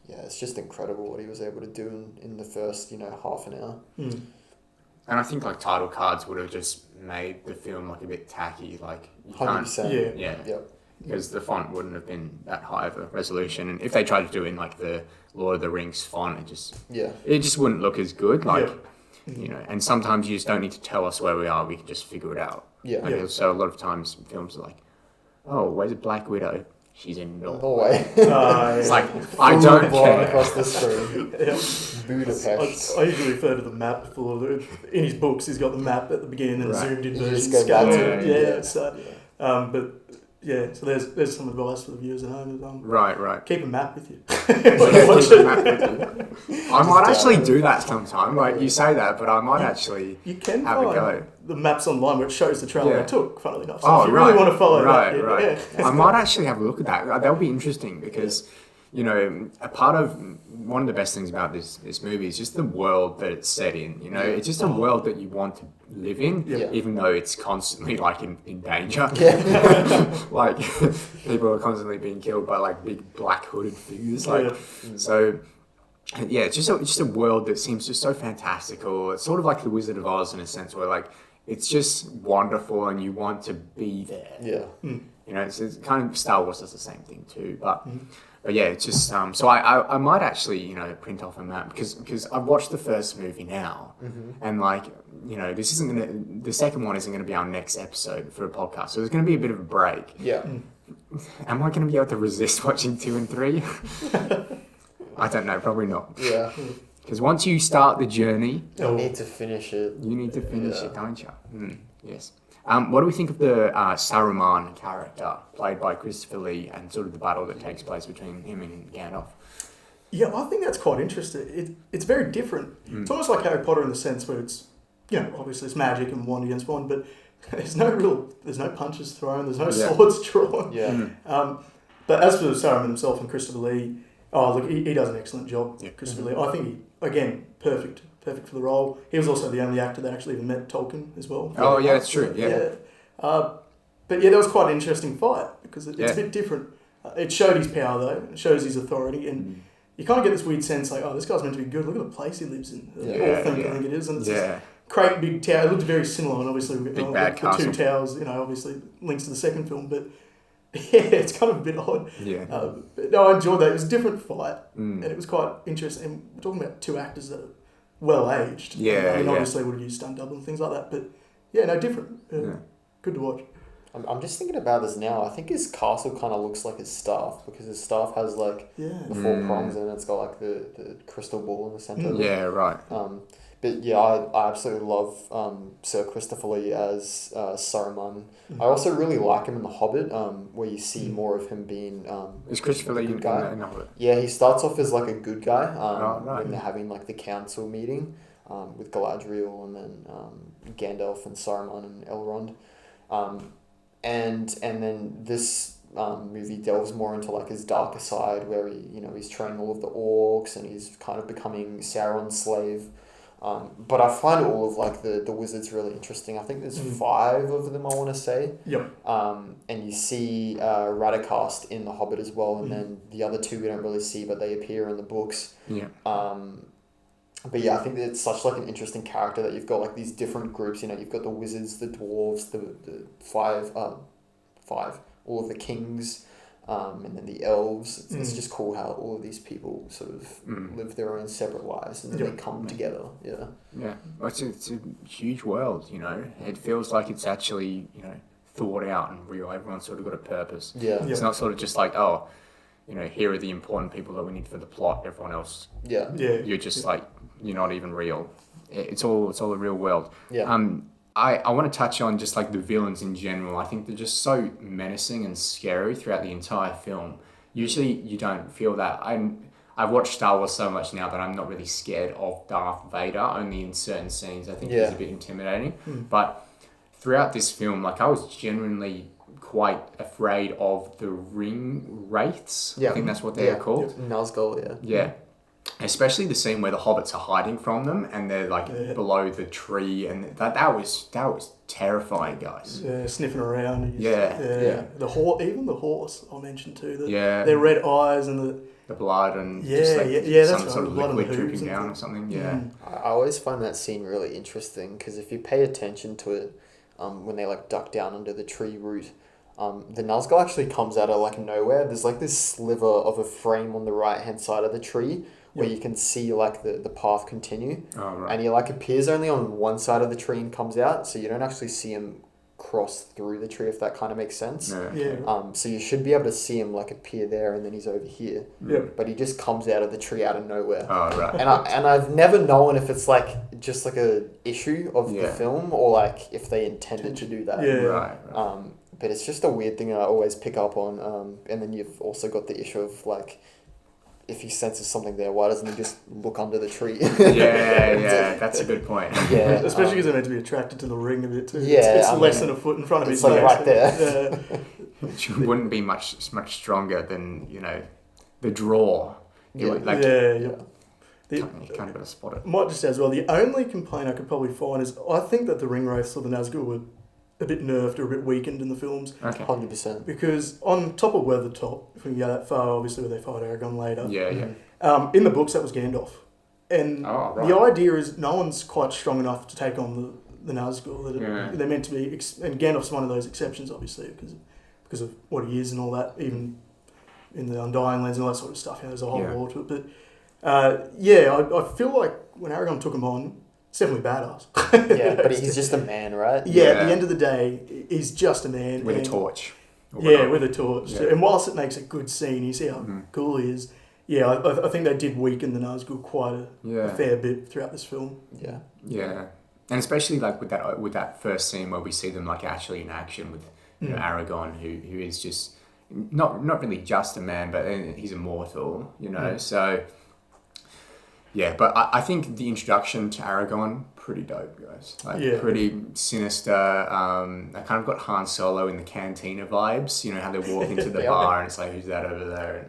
yeah, it's just incredible what he was able to do in the first, you know, half an hour. And I think like title cards would have just made the film like a bit tacky. Like you can't, 100%. Because the font wouldn't have been that high of a resolution, and if they tried to do it in like the Lord of the Rings font, it just wouldn't look as good. Like you know, and sometimes you just don't need to tell us where we are; we can just figure it out. So a lot of times films are like, "Oh, where's a Black Widow? She's in Norway." It's like I don't care. Across the screen. Budapest. I usually refer to the map in his books. He's got the map at the beginning and zoomed in version. But yeah, so there's some advice for the viewers at home. Right. Keep a map with you. I might actually do that sometime. Like you say that, but I might actually you can have a go. The maps online where it shows the trail they took, funnily enough. So if you really want to follow that, I might actually have a look at that. That would be interesting because, you know, a part of one of the best things about this movie is just the world that it's set in. You know, it's just a world that you want to live in, even though it's constantly like in danger. Like people are constantly being killed by like big black hooded figures. So. Yeah, it's just a world that seems just so fantastical. It's sort of like the Wizard of Oz in a sense, where like it's just wonderful and you want to be there. You know, it's kind of Star Wars does the same thing too, but yeah, it's just so I might actually, you know, print off a map because I've watched the first movie now, and like, you know, the second one isn't gonna be our next episode for a podcast, so there's gonna be a bit of a break. Am I gonna be able to resist watching 2 and 3? I don't know, probably not. Because once you start the journey... You need to finish it. You need to finish it, don't you? Yes. What do we think of the Saruman character, played by Christopher Lee, and sort of the battle that takes place between him and Gandalf? Yeah, I think that's quite interesting. It's very different. It's almost like Harry Potter in the sense where it's, you know, obviously it's magic and wand against wand, but there's no punches thrown, there's no swords drawn. But as for Saruman himself and Christopher Lee... Oh, look, he does an excellent job, Christopher Lee. I think he, again, perfect for the role. He was also the only actor that actually even met Tolkien as well. Oh, yeah, that's true, But yeah, that was quite an interesting fight because it's a bit different. It showed his power, though. It shows his authority. And you kind of get this weird sense like, oh, this guy's meant to be good. Look at the place he lives in. I think it is. And it's this great big tower. It looked very similar. And obviously, the two towers, you know, obviously links to the second film. But yeah, it's kind of a bit odd. But no, I enjoyed that. It was a different fight, and it was quite interesting. And we're talking about two actors that are well aged. Obviously would have used stunt double and things like that. But yeah, no, different. Good to watch. I'm just thinking about this now. I think his castle kind of looks like his staff because his staff has like the 4 prongs and it's got like the crystal ball in the center. But yeah, I absolutely love Sir Christopher Lee as Saruman. I also really like him in The Hobbit, where you see more of him being is Christopher Lee good guy. In The Hobbit? Yeah, he starts off as like a good guy when they're having like the council meeting with Galadriel and then Gandalf and Saruman and Elrond. And then this movie delves more into like his darker side where he's training all of the orcs and he's kind of becoming Sauron's slave. But I find all of like the wizards really interesting. I think there's 5 of them, I want to say. And you see Radagast in The Hobbit as well, and then the other 2 we don't really see, but they appear in the books. But yeah, I think it's such like an interesting character that you've got like these different groups. You know, you've got the wizards, the dwarves, the five, all of the kings, and then the elves. It's just cool how all of these people sort of live their own separate lives and then they come together. Well, it's a huge world. You know, it feels like it's actually thought out and real. Everyone's sort of got a purpose. It's not sort of just like here are the important people that we need for the plot. Everyone else, you're just like you're not even real. It's all a real world. I want to touch on just like the villains in general. I think they're just so menacing and scary throughout the entire film. Usually you don't feel that. I've watched Star Wars so much now that I'm not really scared of Darth Vader, only in certain scenes. I think he's a bit intimidating. But throughout this film, like I was genuinely quite afraid of the ring wraiths. I think that's what they're called. Nazgul, Yeah. Especially the scene where the hobbits are hiding from them and they're like below the tree, and that was terrifying, guys. Yeah, sniffing around. Yeah. The horse, even the horse I mentioned too. Their red eyes and the blood and some sort of liquid dripping down or something. Yeah. I always find that scene really interesting because if you pay attention to it, when they like duck down under the tree root, the Nazgul actually comes out of like nowhere. There's like this sliver of a frame on the right hand side of the tree where you can see like the path continue. Oh, right. And he like appears only on one side of the tree and comes out, so you don't actually see him cross through the tree, if that kind of makes sense. So you should be able to see him like appear there and then he's over here. But he just comes out of the tree out of nowhere. Oh, right. And I've never known if it's like just like a issue of the film or like if they intended to do that. Right. But it's just a weird thing that I always pick up on. And then you've also got the issue of like, if he senses something there, why doesn't he just look under the tree? That's a good point. Especially because they're meant to be attracted to the ring a bit too. Yeah, it's less than a foot in front of his face. It's like right there. Which wouldn't be much stronger than, the draw. You can't even spot it. Might just say as well, the only complaint I could probably find is I think that the ring wraiths or the Nazgul were a bit nerfed or a bit weakened in the films. 100%. Because on top of Weathertop, if we can go that far, obviously where they fight Aragorn later. In the books, that was Gandalf. And the idea is no one's quite strong enough to take on the Nazgul. They're meant to be, and Gandalf's one of those exceptions, obviously, because of what he is and all that, even in the Undying Lands and all that sort of stuff. There's a whole lore to it. But I feel like when Aragorn took him on, it's definitely badass. But he's just a man, right? At the end of the day, he's just a man. With a torch. With a torch. Yeah. And whilst it makes a good scene, you see how cool he is. I think they did weaken the Nazgul quite a fair bit throughout this film. Yeah. And especially like with that first scene where we see them like actually in action with Aragorn, who is just not really just a man, but he's immortal, so... Yeah, but I think the introduction to Aragorn, pretty dope, guys. Pretty sinister. I kind of got Han Solo in the cantina vibes. How they walk into the bar and it's like, who's that over there?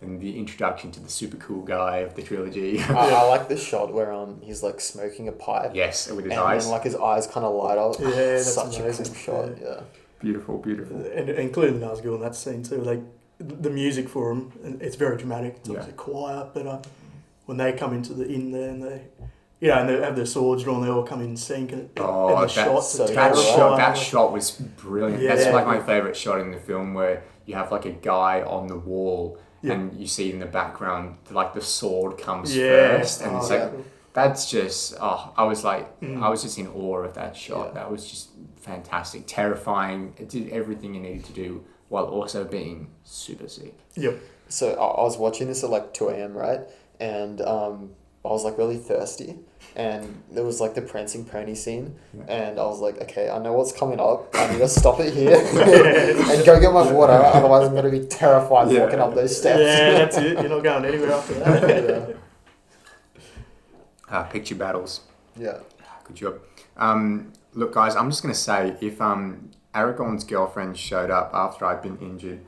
And the introduction to the super cool guy of the trilogy. I like the shot where he's like smoking a pipe. Yes, with his eyes. And like his eyes kind of light up. That's such amazing. A cool shot. Yeah. Beautiful. And including the Nazgul in that scene too. Like the music for him, and it's very dramatic. It's obviously quiet, but when they come into the inn there and they have their swords drawn, they all come in sync. And the that shot was brilliant. That's like my favourite shot in the film, where you have like a guy on the wall and you see in the background like the sword comes first, and it's like that's just I was just in awe of that shot. That was just fantastic, terrifying. It did everything you needed to do while also being super sick. So I was watching this at like 2 a.m, right? And I was like really thirsty, and there was like the prancing pony scene, and I was like, okay, I know what's coming up. I need to stop it here and go get my water. Otherwise, I'm gonna be terrified walking up those steps. That's it. You're not going anywhere after that. Picture battles. Yeah. Good job. Look, guys, I'm just gonna say, if Aragorn's girlfriend showed up after I'd been injured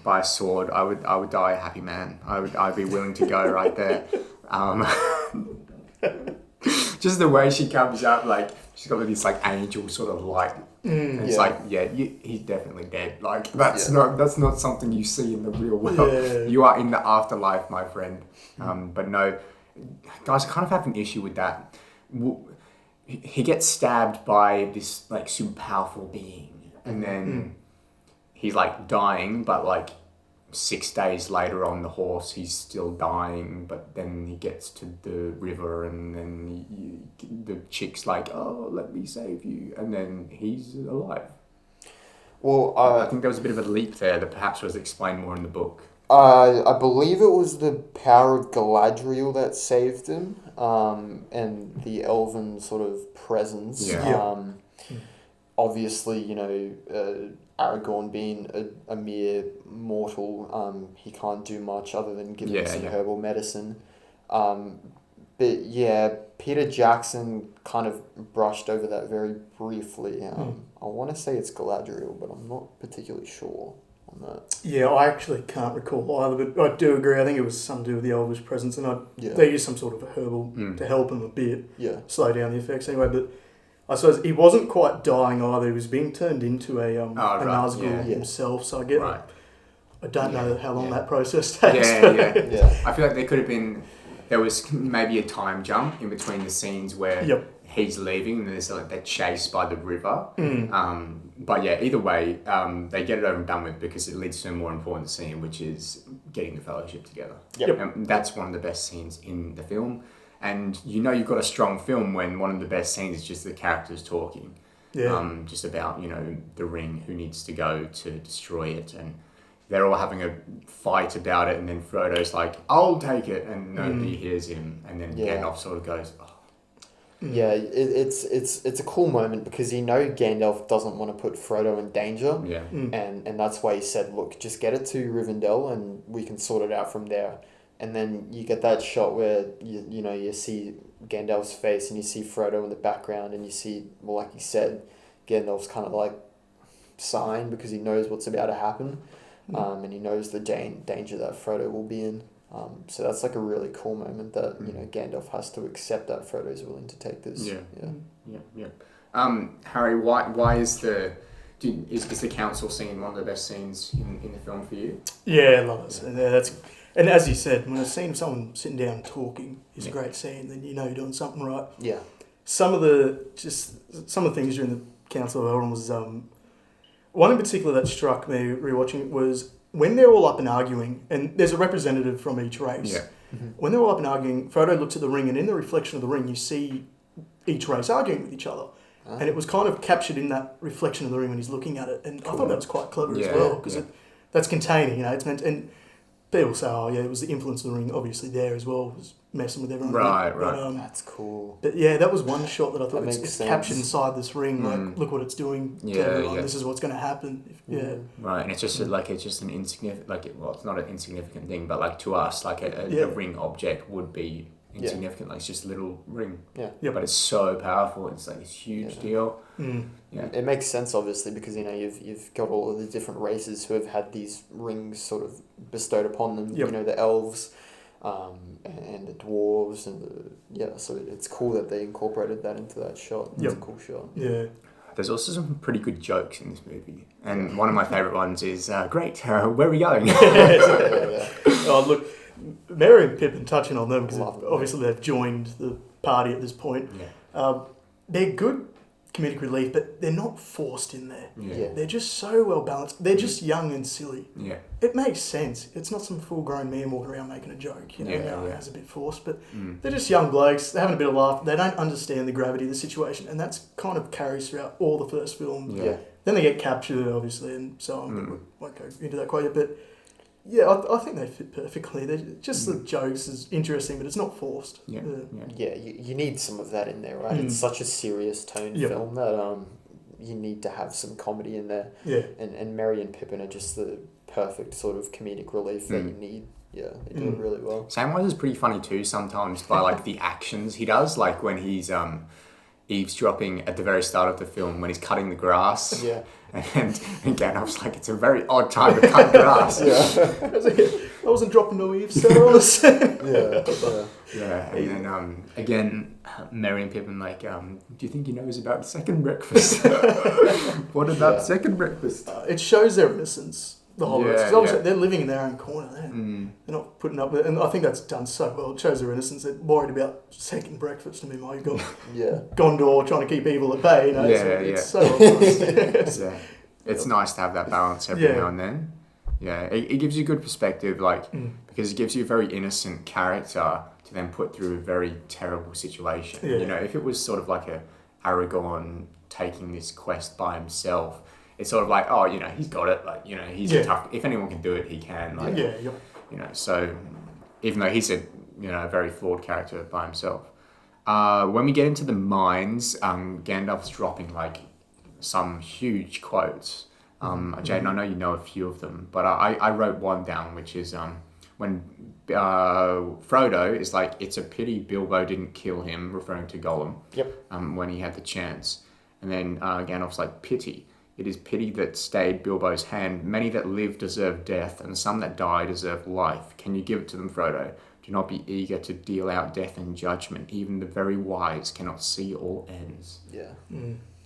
by a sword, I would die a happy man. I'd be willing to go right there. Just the way she comes up, like she's got this like angel sort of light. It's like, he's definitely dead. Like that's not something you see in the real world. You are in the afterlife, my friend. But no, guys, I kind of have an issue with that. He gets stabbed by this like super powerful being, and then he's like dying, but like 6 days later on the horse, he's still dying. But then he gets to the river, and then the chick's like, "Oh, let me save you," and then he's alive. Well, I think there was a bit of a leap there that perhaps was explained more in the book. I believe it was the power of Galadriel that saved him, and the elven sort of presence. Yeah. Obviously, Aragorn being a mere mortal, he can't do much other than give him some herbal medicine. But yeah, Peter Jackson kind of brushed over that very briefly. I want to say it's Galadriel, but I'm not particularly sure on that. Yeah, I actually can't recall either, but I do agree. I think it was something to do with the elvish presence, and they used some sort of a herbal to help him a bit, slow down the effects anyway. But I suppose he wasn't quite dying either. He was being turned into a Nazgul himself. So I get. Right. I don't know how long that process takes. I feel like there was maybe a time jump in between the scenes where he's leaving and there's like that chase by the river. But yeah, either way, they get it over and done with because it leads to a more important scene, which is getting the fellowship together. And that's one of the best scenes in the film. And you've got a strong film when one of the best scenes is just the characters talking. Just about, the ring, who needs to go to destroy it. And they're all having a fight about it. And then Frodo's like, I'll take it. And nobody hears him. And then Gandalf sort of goes, oh. Yeah, it's a cool moment because Gandalf doesn't want to put Frodo in danger. And that's why he said, look, just get it to Rivendell and we can sort it out from there. And then you get that shot where you see Gandalf's face and you see Frodo in the background and you see, well, like you said, Gandalf's kind of like sighing because he knows what's about to happen, and he knows the danger that Frodo will be in. So that's like a really cool moment that Gandalf has to accept that Frodo's willing to take this. Harry, why is the council scene one of the best scenes in the film for you? Yeah, I love it. And as you said, when a scene of someone sitting down talking is a great scene, then you're doing something right. Yeah. Some of the things during the Council of Elrond was one in particular that struck me rewatching it was when they're all up and arguing, and there's a representative from each race. Yeah. When they're all up and arguing, Frodo looks at the ring, and in the reflection of the ring, you see each race arguing with each other. And it was kind of captured in that reflection of the ring when he's looking at it, and I thought that was quite clever as well because that's containing. It's meant and. People say, it was the influence of the ring, obviously there as well, was messing with everyone. Right. That's cool. But yeah, that was one shot that I thought it's captured inside this ring. Like, look what it's doing to everyone. This is what's going to happen. Right, and it's just an insignificant, it's not an insignificant thing, but like to us, like a ring object would be insignificant. Like it's just a little ring. But it's so powerful. It's like this huge deal. It makes sense, obviously, because you've got all of the different races who have had these rings sort of bestowed upon them. The elves, and the dwarves, and so it's cool that they incorporated that into that shot. It's a cool shot. Yeah. There's also some pretty good jokes in this movie, and one of my favourite ones is, "Great, where are we going?" Oh, look, Merry and Pippin, touching on them because obviously they've joined the party at this point. They're good comedic relief, but they're not forced in there. They're just so well balanced. They're just young and silly. It makes sense. It's not some full-grown man walking around making a joke. It's a bit forced, but they're just young blokes. They're having a bit of laugh. They don't understand the gravity of the situation, and that's kind of carries throughout all the first film. Then they get captured, obviously, and so on. But we won't go into that quite yet. But yeah, I think they fit perfectly. They're just the jokes is interesting, but it's not forced. You need some of that in there, right? It's such a serious tone film that you need to have some comedy in there. And Merry and Pippin are just the perfect sort of comedic relief that you need. Yeah, they do it really well. Samwise is pretty funny too sometimes by like the actions he does, like when he's eavesdropping at the very start of the film when he's cutting the grass. And Gandalf's like, it's a very odd time to cut grass. I wasn't dropping no eaves, so honestly. And then again, Merry and Pippin like, do you think he knows about the second breakfast? What about the second breakfast? It shows their innocence. The whole obviously they're living in their own corner there. They're not putting up with it. And I think that's done so well. It shows their innocence. They're worried about second breakfast. I mean, you've got Gondor trying to keep evil at bay. It's so honest. It's nice to have that balance every now and then. It gives you good perspective, because it gives you a very innocent character to then put through a very terrible situation. If it was sort of like a Aragorn taking this quest by himself, it's sort of like, oh, you know, he's got it. Like, you know, he's a tough. If anyone can do it, he can. Like, you know, so even though he's a very flawed character by himself. When we get into the mines, Gandalf's dropping like some huge quotes. Jaden, I know you know a few of them, but I wrote one down, which is when Frodo is like, it's a pity Bilbo didn't kill him, referring to Gollum. When he had the chance. And then Gandalf's like, pity. It is pity that stayed Bilbo's hand. Many that live deserve death, and some that die deserve life. Can you give it to them, Frodo? Do not be eager to deal out death and judgment. Even the very wise cannot see all ends. Yeah.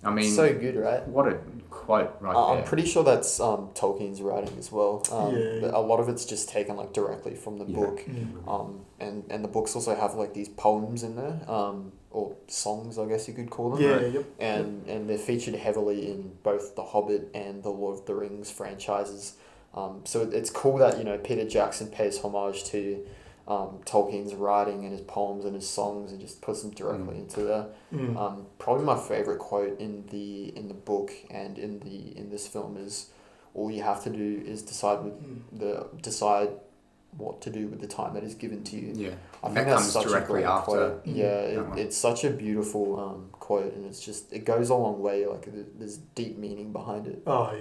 I mean, so good, right? What a quote right there. I'm pretty sure that's Tolkien's writing as well. A lot of it's just taken like directly from the book. And the books also have like these poems in there, or songs, I guess you could call them. And they're featured heavily in both The Hobbit and the Lord of the Rings franchises. So it's cool that, you know, Peter Jackson pays homage to Tolkien's writing and his poems and his songs and just puts them directly into there. Probably my favorite quote in the book and in this film is, all you have to do is decide what to do with the time that is given to you. I think that's such a great quote. It's such a beautiful quote, and it goes a long way. Like, there's deep meaning behind it. I'm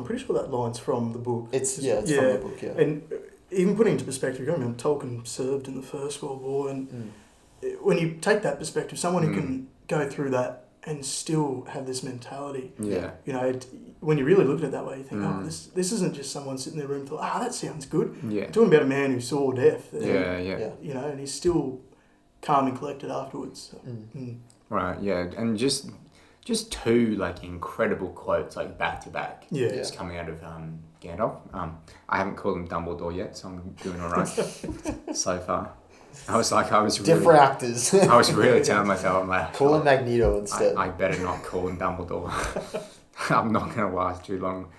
pretty sure that line's from the book. It's from the book. And even putting into perspective, you remember Tolkien served in the First World War, and when you take that perspective, someone who can go through that and still have this mentality, you know, when you really look at it that way, you think, this isn't just someone sitting in their room and thought, that sounds good. You're talking about a man who saw death. You know, and he's still calm and collected afterwards. So. Right, yeah, and just two like incredible quotes like back to back. Just coming out of Gandalf. I haven't called him Dumbledore yet, so I'm doing all right so far. I was really different actors. I was really telling myself, I'm like, call him Magneto instead. I better not call him Dumbledore. I'm not going to last too long.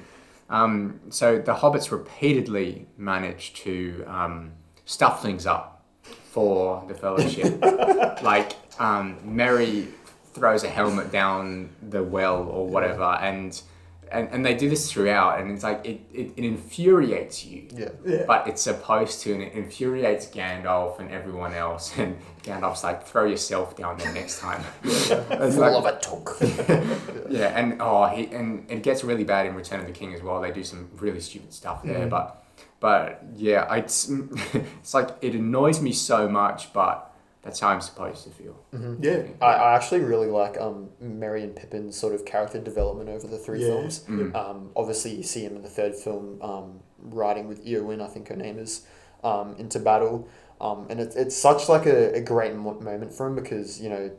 So the hobbits repeatedly managed to stuff things up for the Fellowship. Like Merry throws a helmet down the well or whatever, and they do this throughout, and it's like it infuriates you, but it's supposed to, and it infuriates Gandalf and everyone else, and Gandalf's like, throw yourself down there next time. Full of a talk. And it gets really bad in Return of the King as well. They do some really stupid stuff there, but yeah, it's like, it annoys me so much, but that's how I'm supposed to feel. I actually really like Merry and Pippin's sort of character development over the three films. Obviously, you see him in the third film riding with Eowyn, I think her name is, into battle. And it's such like a great moment for him, because, you know,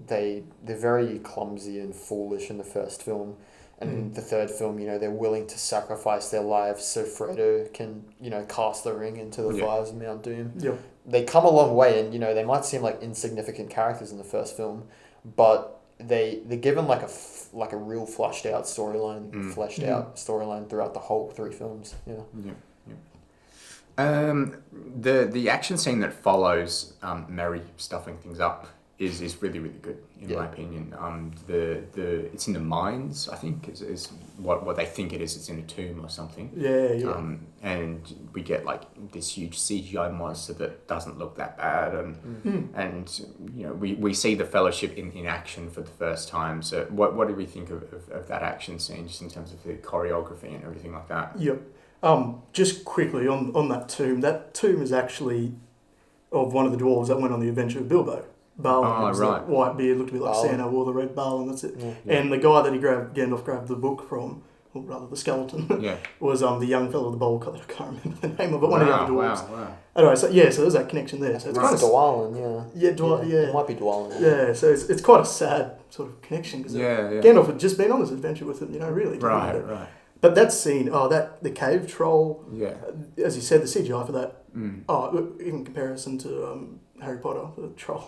they're very clumsy and foolish in the first film. And in the third film, you know, they're willing to sacrifice their lives so Frodo can, you know, cast the ring into the fires of Mount Doom. They come a long way, and, you know, they might seem like insignificant characters in the first film, but they're given like a real fleshed out storyline throughout the whole three films. The action scene that follows Merry stuffing things up is really, really good in my opinion. It's in the mines, I think, is what they think it is. It's in a tomb or something. And we get like this huge CGI monster that doesn't look that bad, and you know, we see the Fellowship in action for the first time. So what do we think of that action scene, just in terms of the choreography and everything like that? Just quickly on that tomb. That tomb is actually of one of the dwarves that went on the adventure with Bilbo. Balin, right. White beard, looked a bit like Santa, wore the red Balin, that's it. And the guy that Gandalf grabbed the book from, or rather the skeleton, was the young fellow with the bowl cut. I can't remember the name of it, one of the other dwarves. Anyway, so there's that connection there. So it's kind of Dwalin, it might be Dwalin. Yeah, so it's quite a sad sort of connection, because Gandalf had just been on this adventure with him, you know, really. Right. But that scene, the cave troll, as you said, the CGI for that, in comparison to Harry Potter, the troll.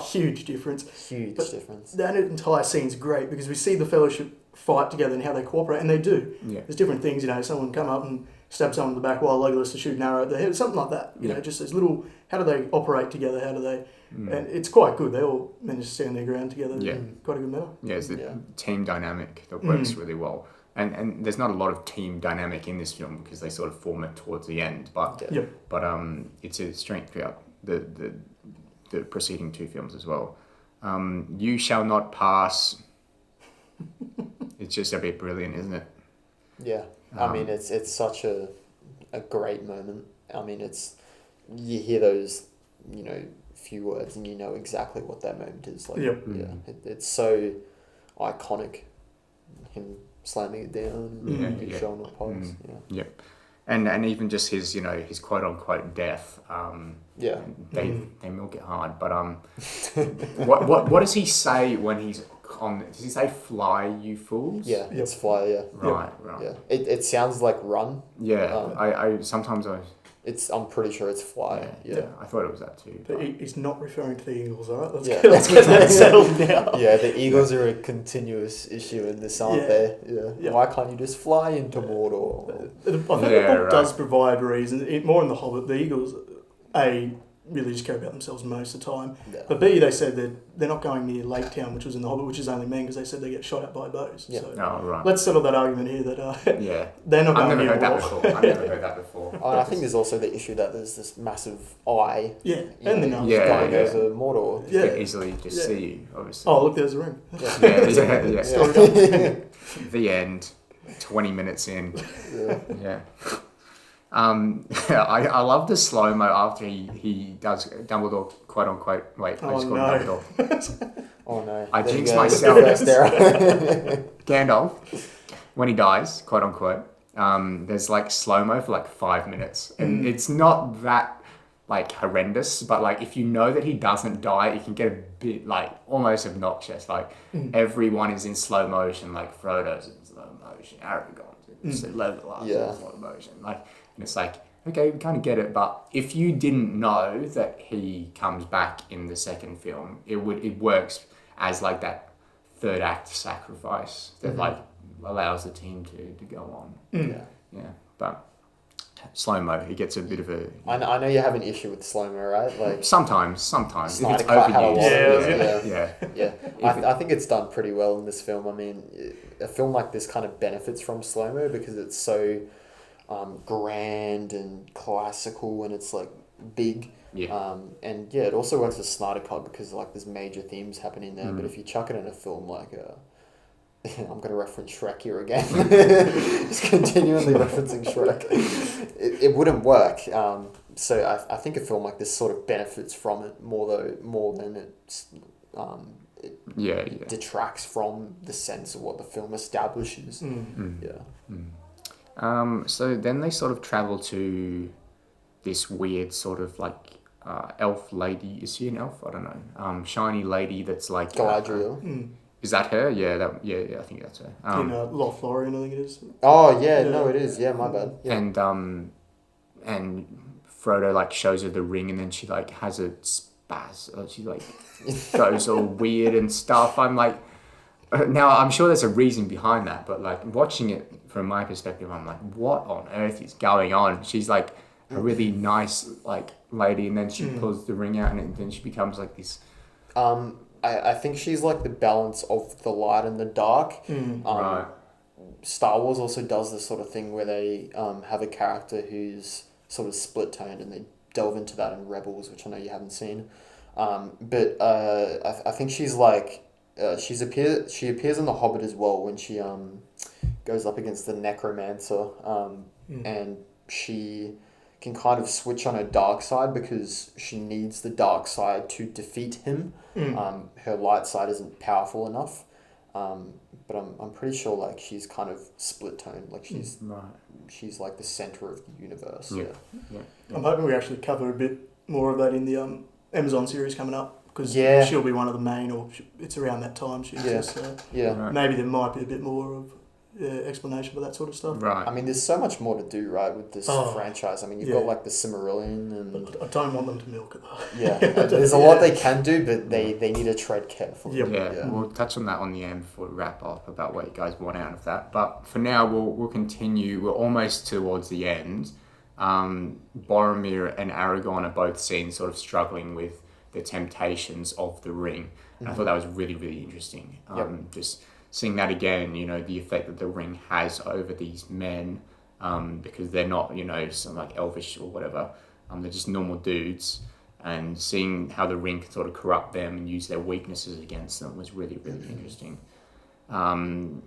Huge difference. Difference. That entire scene's great, because we see the Fellowship fight together and how they cooperate, and they do. There's different things, you know, someone come up and stab someone in the back while Legolas is shooting an arrow at their head, something like that. You know, just those little, how do they operate together, how do they, and it's quite good. They all manage to stand their ground together. Yeah. Quite a good manner. Yeah, it's the team dynamic that works really well. And there's not a lot of team dynamic in this film because they sort of form it towards the end. But it's a strength throughout the preceding two films as well. You Shall Not Pass. It's just a bit brilliant, isn't it? Yeah. I mean, it's such a great moment. I mean, you hear those, you know, few words and you know exactly what that moment is. Like, it's so iconic. Him slamming it down. You shall not pass. Yeah. And even just his, you know, his quote unquote death. They milk it hard. But what does he say when he's on? Does he say "fly, you fools"? Yeah, it's fly. Yeah. Right. Yeah. It sounds like run. Yeah. I sometimes I'm pretty sure it's fly. Yeah. I thought it was that too. But he's not referring to the Eagles, alright? Let's Let's get that settled now. Yeah, the Eagles are a continuous issue in this, aren't they? Yeah. Why can't you just fly into Mordor? I think the book does provide reasons. More in The Hobbit, the Eagles, really just care about themselves most of the time. Yeah. But B, they said that they're not going near Lake Town, which was in The Hobbit, which is only men because they said they get shot at by bows. Yeah. So let's settle that argument here that they're not going near Mordor. I've never heard that before. And I think there's also the issue that there's this massive eye. Yeah, and the nose. Going over Mordor. You can easily just see you, obviously. Oh, look, there's a ring. The end. 20 minutes in. Yeah. I love the slow-mo after he does Dumbledore, quote unquote. Wait, I just called Dumbledore. Oh no. I jinxed myself. Gandalf, when he dies, quote unquote, there's like slow-mo for like 5 minutes. And it's not that like horrendous, but like if you know that he doesn't die, it can get a bit like almost obnoxious. Like everyone is in slow motion, like Frodo's in slow motion, Aragorn's in Legolas in slow motion. Like, and it's like, okay, we kind of get it, but if you didn't know that he comes back in the second film, it works as like that third act sacrifice that like allows the team to go on. But slow-mo, he gets a bit of a... I know you have an issue with slow-mo, right? Like sometimes if it's overused. I think it's done pretty well in this film. I mean, a film like this kind of benefits from slow-mo because it's so grand and classical and it's like big. And it also works as Snyder Cut because like there's major themes happening there. But if you chuck it in a film like I'm going to reference Shrek here again. Just continually referencing Shrek. It wouldn't work. So I think a film like this sort of benefits from it more than it detracts from the sense of what the film establishes. So then they sort of travel to this weird sort of like elf lady. Is she an elf? I don't know. Shiny lady that's like Galadriel. Is that her? Yeah, I think that's her. In Lothlorien, I think it is. Oh yeah, no, it is. Yeah, my bad. Yeah. And Frodo like shows her the ring, and then she like has a spaz. She like goes all weird and stuff. I'm like, now I'm sure there's a reason behind that, but like watching it from my perspective, I'm like, what on earth is going on? She's like a really nice like lady, and then she pulls the ring out, and then she becomes like this. I think she's like the balance of the light and the dark. Right. Star Wars also does this sort of thing where they have a character who's sort of split-toned, and they delve into that in Rebels, which I know you haven't seen. But I think she's like she appears in The Hobbit as well when she goes up against the necromancer, and she can kind of switch on her dark side because she needs the dark side to defeat him. Her light side isn't powerful enough. But I'm pretty sure like she's kind of split toned, like she's like the center of the universe. Yeah. I'm hoping we actually cover a bit more of that in the Amazon series coming up because she'll be one of the main, or it's around that time she exists. So maybe there might be a bit more of explanation for that sort of stuff. Right. I mean, there's so much more to do, right, with this franchise. I mean, you've got like the Cimmerillion and... But I don't want them to milk it, though. Yeah, there's a lot they can do, but they need to tread carefully. Yep. Yeah, we'll touch on that on the end before we wrap up about what you guys want out of that. But for now, we'll continue. We're almost towards the end. Boromir and Aragorn are both seen sort of struggling with the temptations of the ring. And I thought that was really, really interesting. Just seeing that again, you know, the effect that the ring has over these men, because they're not, you know, some like elvish or whatever. They're just normal dudes. And seeing how the ring can sort of corrupt them and use their weaknesses against them was really, really interesting. Slow-mo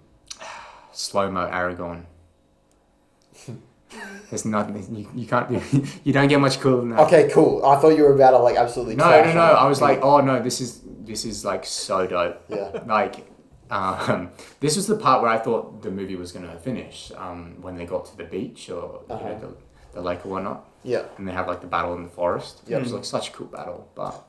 Aragorn. There's nothing you can't do. You don't get much cooler than that. Okay, cool. I thought you were about to like absolutely. No. I was like, oh no, this is like so dope. Yeah. Like, this was the part where I thought the movie was gonna finish. When they got to the beach or you know, the lake or whatnot. Yeah. And they have like the battle in the forest. Yeah. It was like such a cool battle, but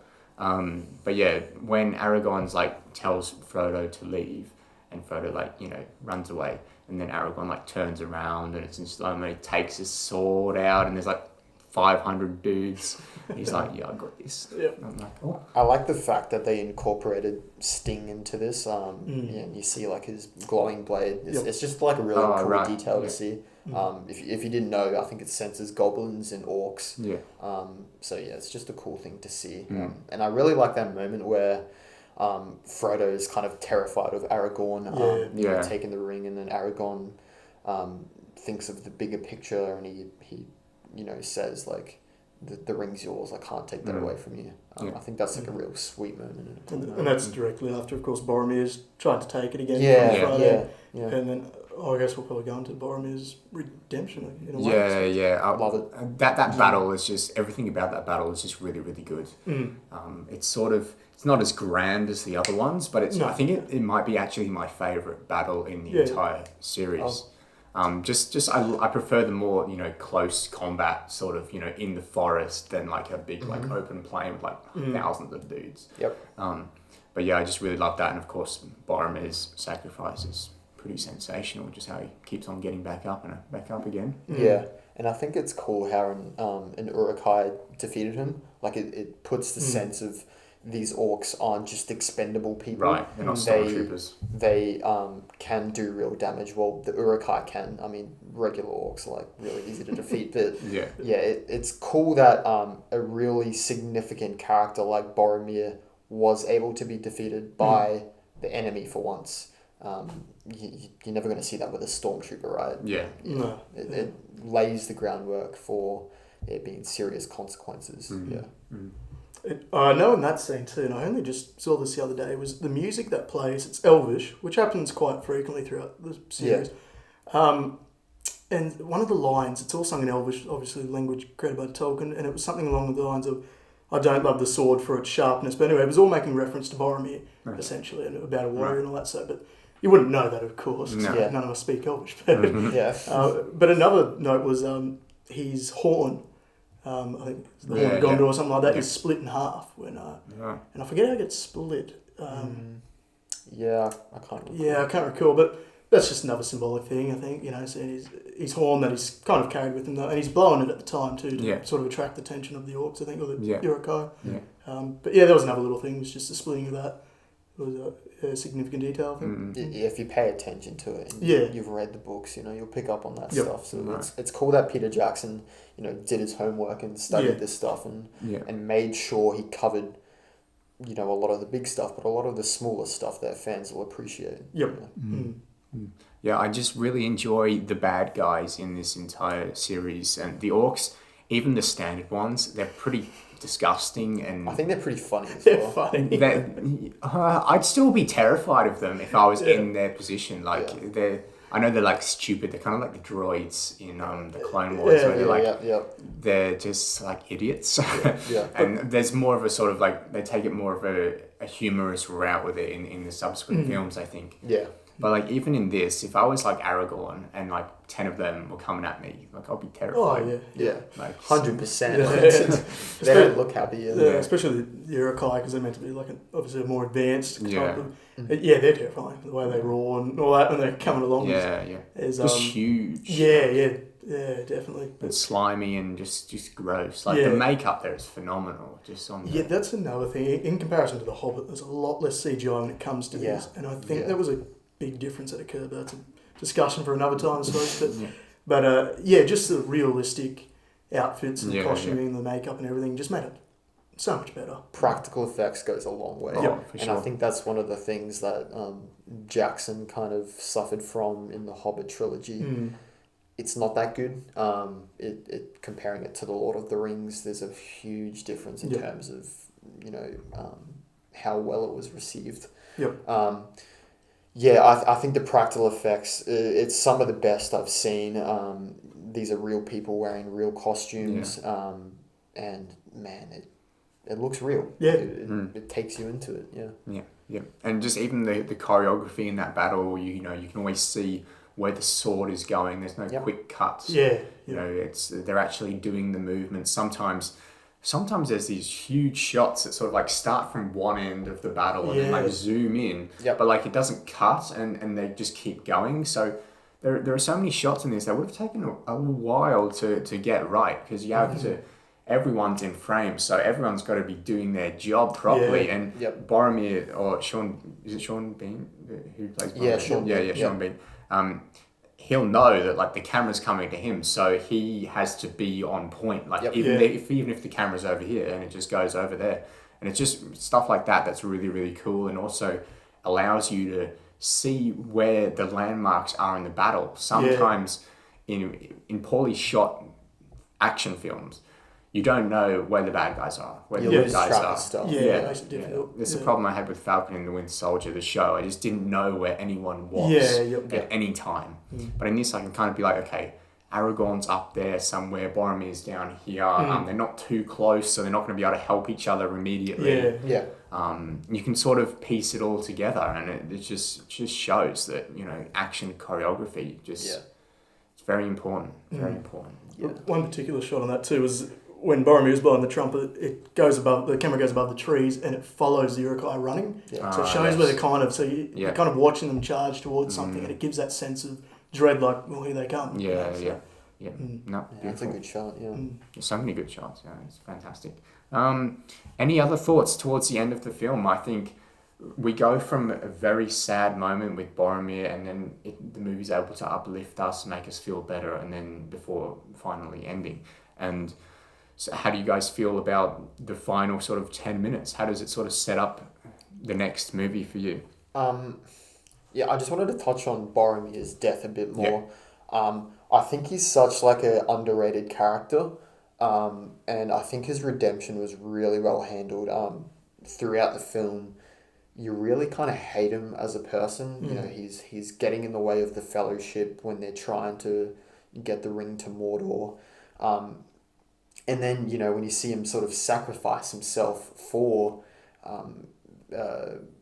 yeah, when Aragorn's like tells Frodo to leave, and Frodo like, you know, runs away. And then Aragorn like turns around and it's in slow-mo. He takes his sword out and there's like 500 dudes. He's like, yeah, I got this. Yep. I'm like, oh. I like the fact that they incorporated Sting into this. Yeah, and you see like his glowing blade. It's just like a really cool detail to see. If you didn't know, I think it senses goblins and orcs. Yeah. So yeah, it's just a cool thing to see. And I really like that moment where Frodo is kind of terrified of Aragorn, you know, taking the ring, and then Aragorn thinks of the bigger picture, and he you know, says like, the ring's yours, I can't take that away from you. I think that's like a real sweet moment. And that's directly after, of course, Boromir's tried to take it again. Yeah. And then I guess we'll probably go into Boromir's redemption in a way. Yeah. I love it. That battle is just, everything about that battle is just really, really good. It's sort of, it's not as grand as the other ones, but I think it might be actually my favourite battle in the entire series. I prefer the more, you know, close combat sort of, you know, in the forest than like a big like open plain with like thousands of dudes. But yeah, I just really love that, and of course Boromir's sacrifice is pretty sensational, just how he keeps on getting back up and back up again. Yeah, and I think it's cool how an Uruk-hai defeated him. Like it puts the sense of these orcs aren't just expendable people. Right, they're not stormtroopers. They can do real damage. Well, the Uruk-hai can. I mean, regular orcs are like really easy to defeat, but it's cool that a really significant character like Boromir was able to be defeated by the enemy for once. You're never going to see that with a stormtrooper, right? No. It lays the groundwork for it being serious consequences. Knowing that scene too, and I only just saw this the other day, was the music that plays. It's Elvish, which happens quite frequently throughout the series. And one of the lines, it's all sung in Elvish, obviously the language created by Tolkien, and it was something along the lines of, I don't love the sword for its sharpness. But anyway, it was all making reference to Boromir, essentially, and about a warrior and all that stuff. But you wouldn't know that, of course. No. None of us speak Elvish. But, but another note was his horn. I think it's the horn of Gondor or something like that is split in half when and I forget how it gets split. I can't recall. Yeah, I can't recall, but that's just another symbolic thing, I think, you know, seeing his horn that he's kind of carried with him, though, and he's blowing it at the time too to sort of attract the attention of the orcs, I think, or the Uruk-hai. But yeah, there was another little thing, was just the splitting of that. It was a significant detail, I think. If you pay attention to it, and you've read the books, you know, you'll pick up on that stuff. So it's cool that Peter Jackson, you know, did his homework and studied this stuff and made sure he covered, you know, a lot of the big stuff, but a lot of the smaller stuff that fans will appreciate. Yeah, I just really enjoy the bad guys in this entire series, and the orcs, even the standard ones, they're pretty disgusting, and I think they're pretty funny as They're well. funny. I'd still be terrified of them if I was in their position. Like I know they're like stupid. They're kind of like the droids in the Clone Wars, where they're like they're just like idiots. And there's more of a sort of like, they take it more of a humorous route with it in the subsequent films, I think. But like even in this, if I was like Aragorn and like 10 of them were coming at me, like I'll be Oh terrified. yeah. Like 100%. They don't look happy. Yeah, especially the Urukai, because they're meant to be like obviously a more advanced type of. Yeah, they're terrifying. The way they roar and all that when they're coming along. Is just huge. Yeah, definitely. And slimy and just gross. Like the makeup there is phenomenal. Just on. Yeah, that's another thing. In comparison to The Hobbit, there's a lot less CGI when it comes to this, and I think that was a big difference that occurred. But that's a discussion for another time, I suppose. But just the realistic outfits and the costuming, the makeup and everything just made it so much better. Practical effects goes a long way. For sure. I think that's one of the things that Jackson kind of suffered from in the Hobbit trilogy. It's not that good. Comparing it to the Lord of the Rings, there's a huge difference in terms of how well it was received. I think the practical effects, it's some of the best I've seen. These are real people wearing real costumes, and man, it looks real. It takes you into it. Yeah, and just even the choreography in that battle, you can always see where the sword is going. There's no quick cuts. They're actually doing the movement. Sometimes there's these huge shots that sort of like start from one end of the battle and then like zoom in, but like it doesn't cut and they just keep going. So there are so many shots in this that would have taken a while to get right, because you have to. Everyone's in frame, so everyone's got to be doing their job properly. And Boromir, or Sean Bean, who plays Boromir? Sean Bean. He'll know that like the camera's coming to him, so he has to be on point. Like even if the camera's over here and it just goes over there, and it's just stuff like that that's really, really cool, and also allows you to see where the landmarks are in the battle. Sometimes in poorly shot action films, you don't know where the bad guys are, where the good guys are. Stuff. It's the problem I had with Falcon and the Winter Soldier, the show. I just didn't know where anyone was at any time. But in this, I can kind of be like, okay, Aragorn's up there somewhere, Boromir's down here. They're not too close, so they're not going to be able to help each other immediately. You can sort of piece it all together, and it just shows that action choreography it's very important. Very important. One particular shot on that too was when Boromir is blowing the trumpet, the camera goes above the trees and it follows the Urukai running. So it shows where they're kind of, you're kind of watching them charge towards something, and it gives that sense of dread, like, well, here they come. No, that's a good shot. There's so many good shots. It's fantastic. Any other thoughts towards the end of the film? I think we go from a very sad moment with Boromir, and then the movie's able to uplift us, make us feel better, and then before finally ending. And so how do you guys feel about the final sort of 10 minutes? How does it sort of set up the next movie for you? I just wanted to touch on Boromir's death a bit more. I think he's such like an underrated character, and I think his redemption was really well handled. Throughout the film, you really kind of hate him as a person. He's getting in the way of the Fellowship when they're trying to get the ring to Mordor. And then, when you see him sort of sacrifice himself for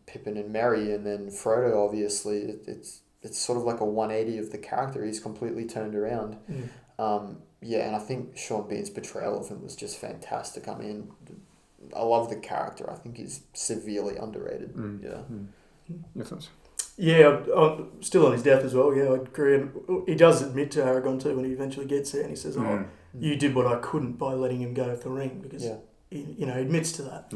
Pippin and Merry, and then Frodo, obviously, it's sort of like a 180 of the character. He's completely turned around. And I think Sean Bean's portrayal of him was just fantastic. I mean, I love the character. I think he's severely underrated. Your thoughts? Yeah, I'm still on his death as well. Yeah, I agree. And he does admit to Aragorn too when he eventually gets there, and he says, you did what I couldn't by letting him go with the ring, because he admits to that.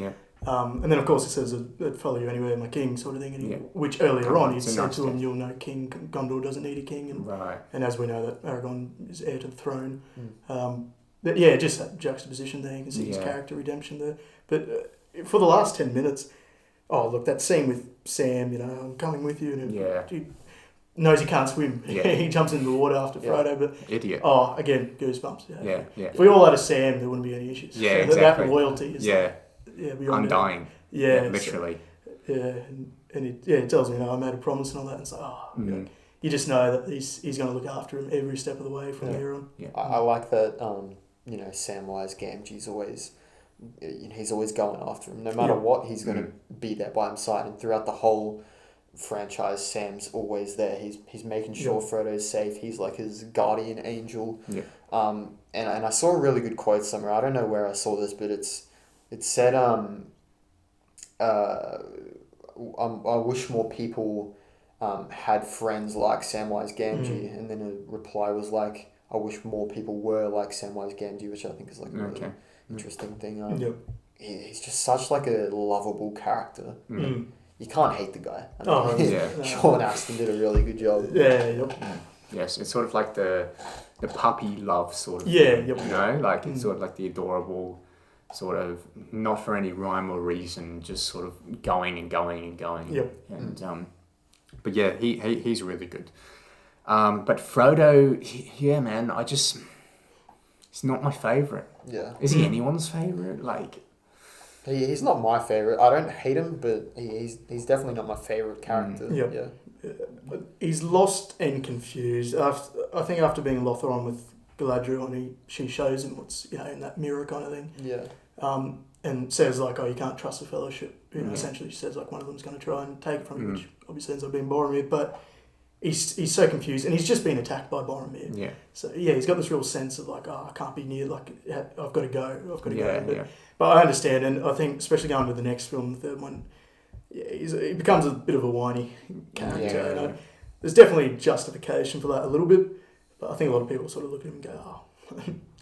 And then of course he says, I'd follow you anywhere, my king, sort of thing. And which earlier on he said to him, you're no king, Gondor doesn't need a king. And as we know that Aragorn is heir to the throne. Just that juxtaposition there, you can see his character redemption there. But for the last 10 minutes, that scene with Sam, I'm coming with you, and he knows he can't swim. He jumps into the water after Frodo, but idiot. Again, goosebumps. If we all had a Sam, there wouldn't be any issues. Exactly. That loyalty is beyond undying. Literally. It tells me, I made a promise and all that, and it's like, you just know that he's going to look after him every step of the way from here on. I like that. Samwise Gamgee's always. He's always going after him. No matter what, he's going to be there by his side. And throughout the whole franchise, Sam's always there. He's making sure Frodo's safe. He's like his guardian angel. Yeah. And I saw a really good quote somewhere. I don't know where I saw this, but it said I wish more people had friends like Samwise Gamgee, and then a reply was like, I wish more people were like Samwise Gamgee, which I think is like a really interesting thing. He's just such like a lovable character. You can't hate the guy. I mean, Sean Astin did a really good job. Yes, it's sort of like the puppy love sort of thing, you know, like it's sort of like the adorable sort of, not for any rhyme or reason, just sort of going and going and going. And but yeah, he's really good. But Frodo, man, he's not my favourite. Yeah. Is he anyone's favourite? Like, he's not my favourite. I don't hate him, but he's definitely not my favourite character. He's lost and confused. I think after being Lothar with Galadriel, and she shows him what's in that mirror kind of thing. And says like, oh, you can't trust the Fellowship. Essentially, she says like one of them's going to try and take it from him, which obviously ends up being Boromir. But he's so confused, and he's just been attacked by Boromir. Yeah. So he's got this real sense of like, oh, I can't be near. Like, I've got to go. But I understand, and I think especially going to the next film, the third one, he becomes a bit of a whiny character. There's definitely justification for that a little bit, but I think a lot of people sort of look at him and go, oh,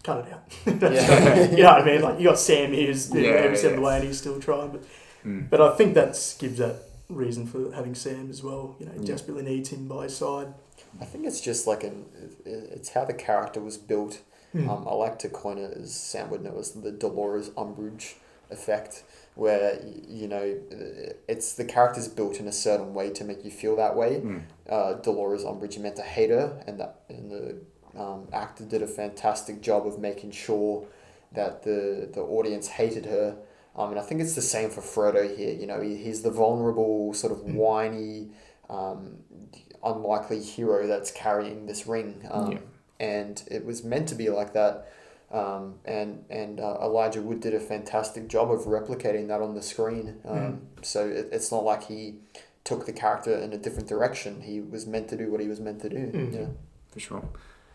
cut it out. You know what I mean? Like, you got Sam who's every step of the way and he's still trying. But I think that gives that reason for having Sam as well. He desperately needs him by his side. I think it's just like it's how the character was built. I like to coin it, as Sam would know, as the Dolores Umbridge effect, where it's the character's built in a certain way to make you feel that way. Dolores Umbridge, you meant to hate her, and the actor did a fantastic job of making sure that the audience hated her. And I think it's the same for Frodo here. He's the vulnerable, sort of whiny, unlikely hero that's carrying this ring. And it was meant to be like that. And Elijah Wood did a fantastic job of replicating that on the screen. So it's not like he took the character in a different direction. He was meant to do what he was meant to do. For sure.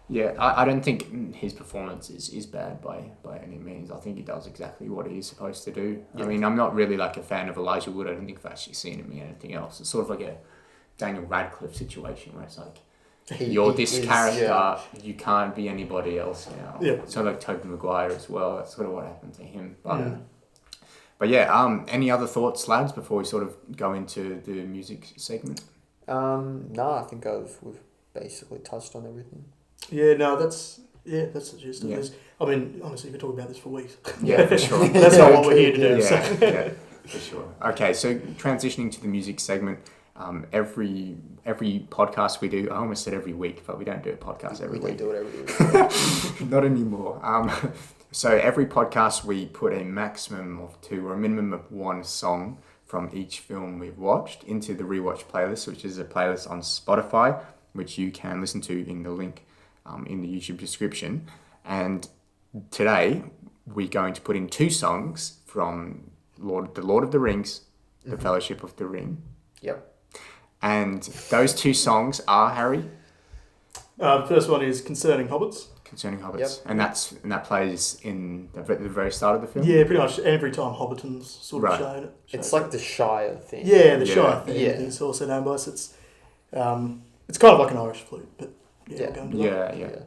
Yeah, I don't think his performance is bad by any means. I think he does exactly what he's supposed to do. I mean, I'm not really like a fan of Elijah Wood. I don't think I've actually seen him in anything else. It's sort of like a Daniel Radcliffe situation where it's like, you're this character, you can't be anybody else now. Sort of like Tobey Maguire as well. That's sort of what happened to him. But any other thoughts, lads, before we sort of go into the music segment? No, I think we've basically touched on everything. That's the gist of this. I mean, honestly, we could talk about this for weeks. Yeah, for sure. That's not what we're here to do. Yeah, for sure. Okay, so transitioning to the music segment. Every podcast we do, I almost said every week, but we don't do a podcast every week. We do it every week. Not anymore. So every podcast we put a maximum of 2 or a minimum of 1 song from each film we've watched into the Rewatch playlist, which is a playlist on Spotify, which you can listen to in the link in the YouTube description. And today we're going to put in 2 songs from the Lord of the Rings, The Fellowship of the Ring. Yep. And those 2 songs are, Harry? The first one is Concerning Hobbits. Concerning Hobbits. Yep. And that plays in the very start of the film? Yeah, pretty much every time Hobbiton's sort of shown it. It's like the Shire thing. Yeah, the Shire thing. Yeah. It's also known by us. It's kind of like an Irish flute, but we'll go into that.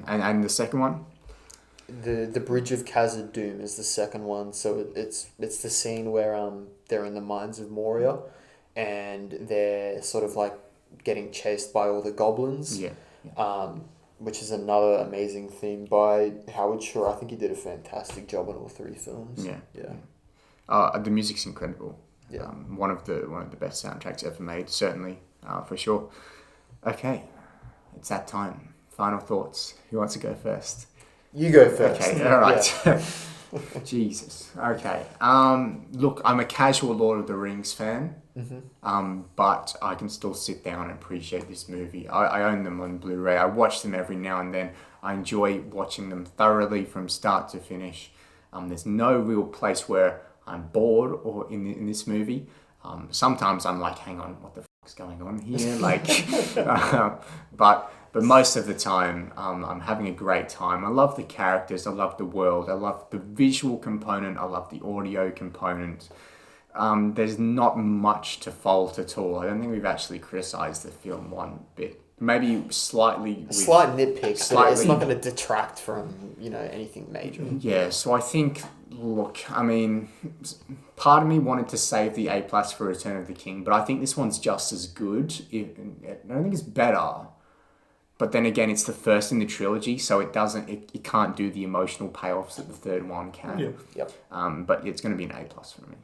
And the second one? The Bridge of Khazad-dûm is the second one. So it's the scene where they're in the mines of Moria, and they're sort of like getting chased by all the goblins. Which is another amazing theme by Howard Shore. I think he did a fantastic job on all 3 films. The music's incredible. One of the best soundtracks ever made, certainly, for sure. Okay, it's that time. Final thoughts. Who wants to go first? You go first. Okay, all right. Jesus. Okay. Look, I'm a casual Lord of the Rings fan. But I can still sit down and appreciate this movie. I own them on Blu-ray. I watch them every now and then. I enjoy watching them thoroughly from start to finish. There's no real place where I'm bored or in this movie. Sometimes I'm like, hang on, what the fuck fuck's going on here? Like, but most of the time, I'm having a great time. I love the characters. I love the world. I love the visual component. I love the audio component. There's not much to fault at all. I don't think we've actually criticised the film one bit. Maybe slightly... Slight nitpicks, but it's not going to detract from, anything major. Yeah, so I think, look, I mean, part of me wanted to save the A+ for Return of the King, but I think this one's just as good. I don't think it's better. But then again, it's the first in the trilogy, so it can't do the emotional payoffs that the third one can. Yeah. Yep. But it's going to be an A+ for me.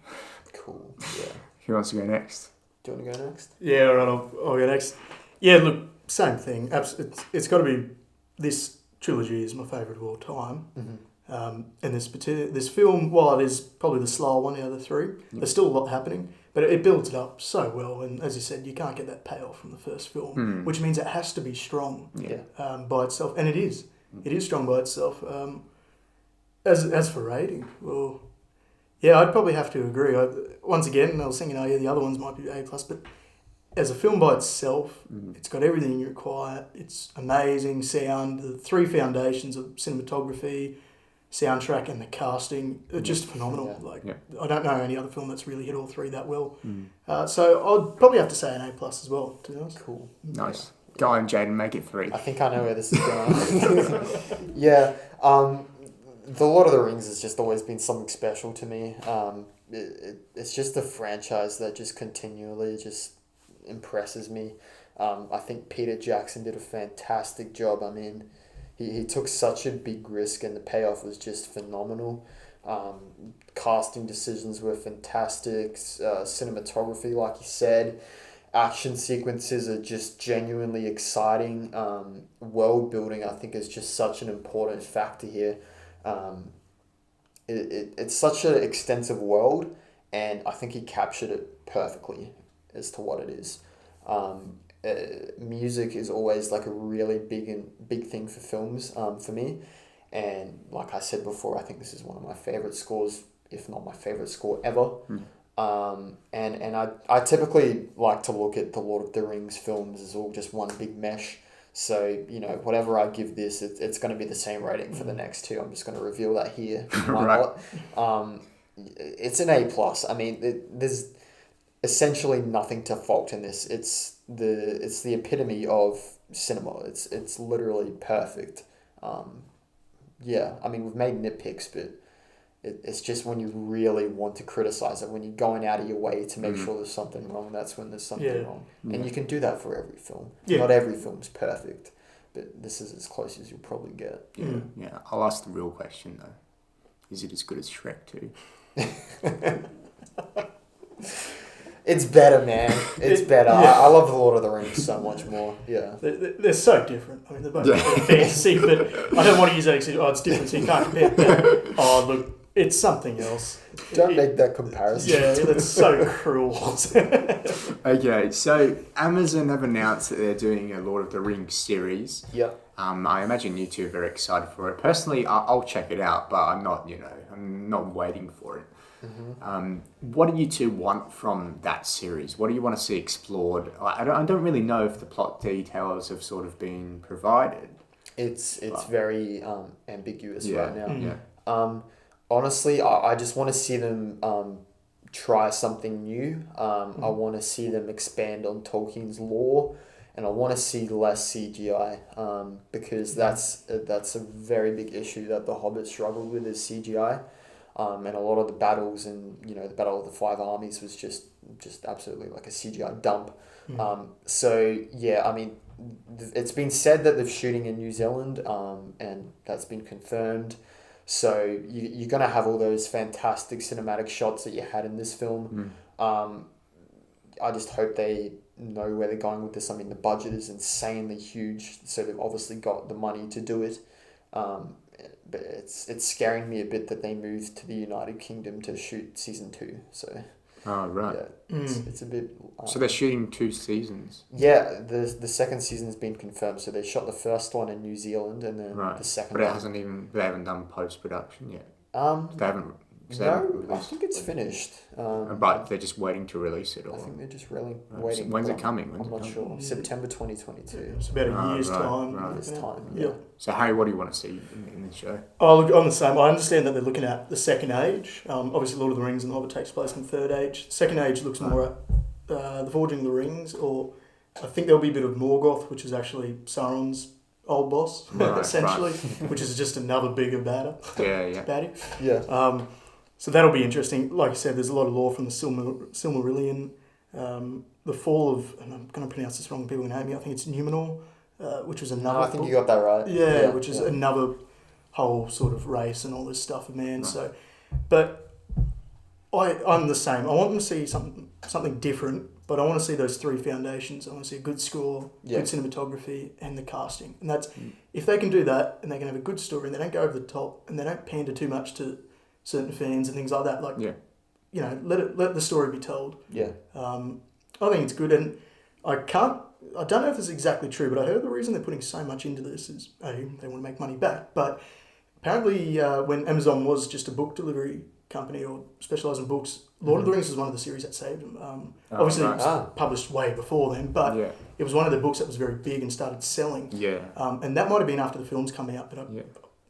Cool, yeah. Who wants to go next? Do you want to go next? Yeah, all right, I'll go next. Yeah, look, same thing. It's got to be, this trilogy is my favourite of all time. Mm-hmm. And this film, while it is probably the slower one out of the three, there's still a lot happening, but it builds it up so well. And as you said, you can't get that payoff from the first film, which means it has to be strong by itself. And it is. It is strong by itself. As for rating, well, yeah, I'd probably have to agree. Once again, I was thinking, the other ones might be A+, but as a film by itself, it's got everything you require. It's amazing sound. The three foundations of cinematography, soundtrack, and the casting are just phenomenal. Yeah. I don't know any other film that's really hit all three that well. So I'd probably have to say an A+ as well, to be honest. Cool. Nice. Go on, Jaden, make it 3. I think I know where this is going. Yeah. The Lord of the Rings has just always been something special to me. It's just a franchise that just continually just impresses me. I think Peter Jackson did a fantastic job. I mean, he took such a big risk and the payoff was just phenomenal. Casting decisions were fantastic. Cinematography, like you said. Action sequences are just genuinely exciting. World building, I think, is just such an important factor here. It's such an extensive world, and I think he captured it perfectly as to what it is. Music is always like a really big thing for films, for me, and like I said before, I think this is one of my favorite scores, if not my favorite score ever. And I typically like to look at the Lord of the Rings films as all just one big mesh. So, whatever I give this, it's going to be the same rating for the next two. I'm just going to reveal that here. Why not? It's an A+. I mean, there's essentially nothing to fault in this. It's the epitome of cinema. It's literally perfect. Yeah, I mean, we've made nitpicks, but it's just when you really want to criticize it, when you're going out of your way to make sure there's something wrong, that's when there's something wrong. And you can do that for every film. Not every film's perfect, but this is as close as you'll probably get. Yeah. I'll ask the real question, though. Is it as good as Shrek 2? It's better, man. It's better. I love The Lord of the Rings so much more. Yeah. They're so different. I mean, they're both fantasy, but I don't want to use that excuse. Oh, it's different, so you can't compare. But, oh, look, it's something else. Don't make that comparison. Yeah, that's so cruel. Okay, so Amazon have announced that they're doing a Lord of the Rings series. Yep. I imagine you two are very excited for it. Personally, I'll check it out, but I'm not waiting for it. What do you two want from that series? What do you want to see explored? I don't really know if the plot details have sort of been provided. It's very ambiguous right now. Yeah. Honestly, I just want to see them try something new. I want to see them expand on Tolkien's lore, and I want to see less CGI because that's a very big issue that The Hobbit struggled with, is CGI. And a lot of the battles and, the Battle of the Five Armies was just absolutely like a CGI dump. So, yeah, I mean, it's been said that they're shooting in New Zealand, and that's been confirmed. So you're going to have all those fantastic cinematic shots that you had in this film. I just hope they know where they're going with this. I mean, the budget is insanely huge, so they've obviously got the money to do it. But it's scaring me a bit that they moved to the United Kingdom to shoot season 2. So. Oh, right. Yeah, it's a bit... so they're shooting 2 seasons? Yeah, the second season's been confirmed. So they shot the first one in New Zealand and then the second one. But they haven't done post-production yet? They haven't No, I think it's finished. But they're just waiting to release it, or I think they're just really waiting. when's it coming? I'm not sure. September 2022. It's about a year's time. right. Year's time. Yeah. So Harry, what do you want to see in the show? Oh, look, I'm the same. I understand that they're looking at the Second Age. Obviously, Lord of the Rings and The Hobbit takes place in the Third Age. Second Age looks more at the Forging of the Rings, or I think there'll be a bit of Morgoth, which is actually Sauron's old boss, essentially, which is just another bigger baddie. Yeah. So that'll be interesting. Like I said, there's a lot of lore from the Silmarillion, the fall of, and I'm going to pronounce this wrong, people can hate me, I think it's Numenor, which was another... No, I think you got that right. Yeah, which is another whole sort of race and all this stuff of man. Right. So, but I'm the same. I want them to see something different, but I want to see those three foundations. I want to see a good score, good cinematography, and the casting. And that's if they can do that, and they can have a good story, and they don't go over the top, and they don't pander too much to certain fans and things like that. Like, you know, let the story be told. Yeah. I think it's good, and I don't know if this is exactly true, but I heard the reason they're putting so much into this is they want to make money back. But apparently, when Amazon was just a book delivery company or specialised in books, Lord of the Rings was one of the series that saved them. Obviously, it was published way before then, but it was one of the books that was very big and started selling. Yeah. And that might have been after the films come out, but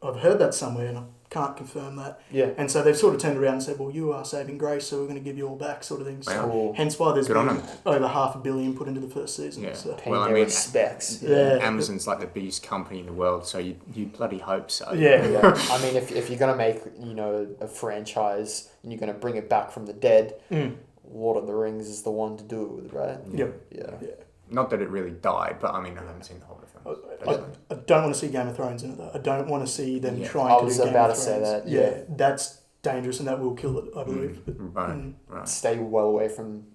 I've heard that somewhere, and I can't confirm that. Yeah. And so they've sort of turned around and said, well, you are saving grace, so we're going to give you all back, sort of thing. So cool. Hence why there's been over $500 million put into the first season. Yeah. So. Well, I mean, specs. Yeah. Amazon's like the biggest company in the world, so you bloody hope so. Yeah. I mean, if you're gonna make a franchise and you're gonna bring it back from the dead, Lord of the Rings is the one to do it with, right? Yep. Yeah. Not that it really died, but I mean, I haven't seen the Hobbit films. I don't want to see Game of Thrones in it, though. I don't want to see them trying to do Game of Thrones. I was about to say that. Yeah, that's dangerous, and that will kill it, I believe. Right. Stay well away from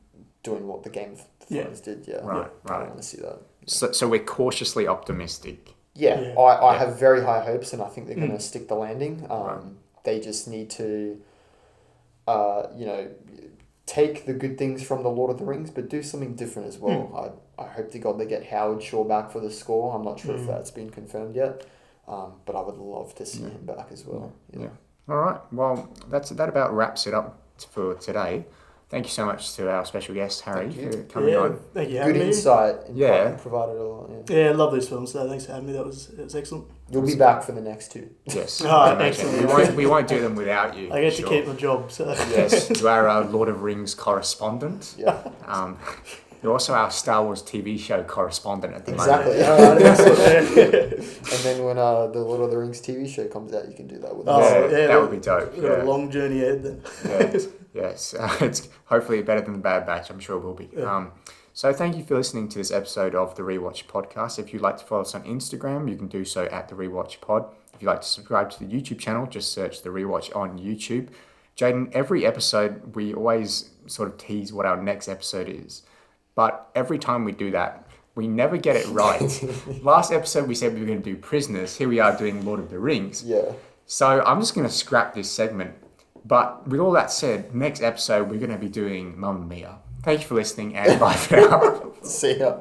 doing what the Game of Thrones did. Yeah. Right. I don't want to see that. Yeah. So we're cautiously optimistic. Yeah. I have very high hopes, and I think they're going to stick the landing. They just need to, take the good things from the Lord of the Rings, but do something different as well. I hope to God they get Howard Shaw back for the score. I'm not sure if that's been confirmed yet, but I would love to see him back as well. Yeah. All right. Well, that about wraps it up for today. Thank you so much to our special guest, Harry, for coming on. Thank you. Good insight. Provided a lot. Yeah, I love these films, so thanks for having me. It was excellent. You'll be back for the next two. Yes. Excellent. We won't do them without you. I get to keep my job. So. Yes, you are our Lord of Rings correspondent. Yeah. You're also our Star Wars TV show correspondent at the moment. Exactly. And then when the Lord of the Rings TV show comes out, you can do that with us. That would be dope. We've got a long journey ahead then. Yes. It's hopefully better than the Bad Batch. I'm sure it will be. Yeah. So thank you for listening to this episode of the Rewatch podcast. If you'd like to follow us on Instagram, you can do so at the Rewatch Pod. If you'd like to subscribe to the YouTube channel, just search the Rewatch on YouTube. Jaden, every episode we always sort of tease what our next episode is. But every time we do that, we never get it right. Last episode we said we were going to do Prisoners. Here we are doing Lord of the Rings. Yeah. So I'm just going to scrap this segment. But with all that said, next episode we're going to be doing Mamma Mia. Thank you for listening and bye for now. See ya.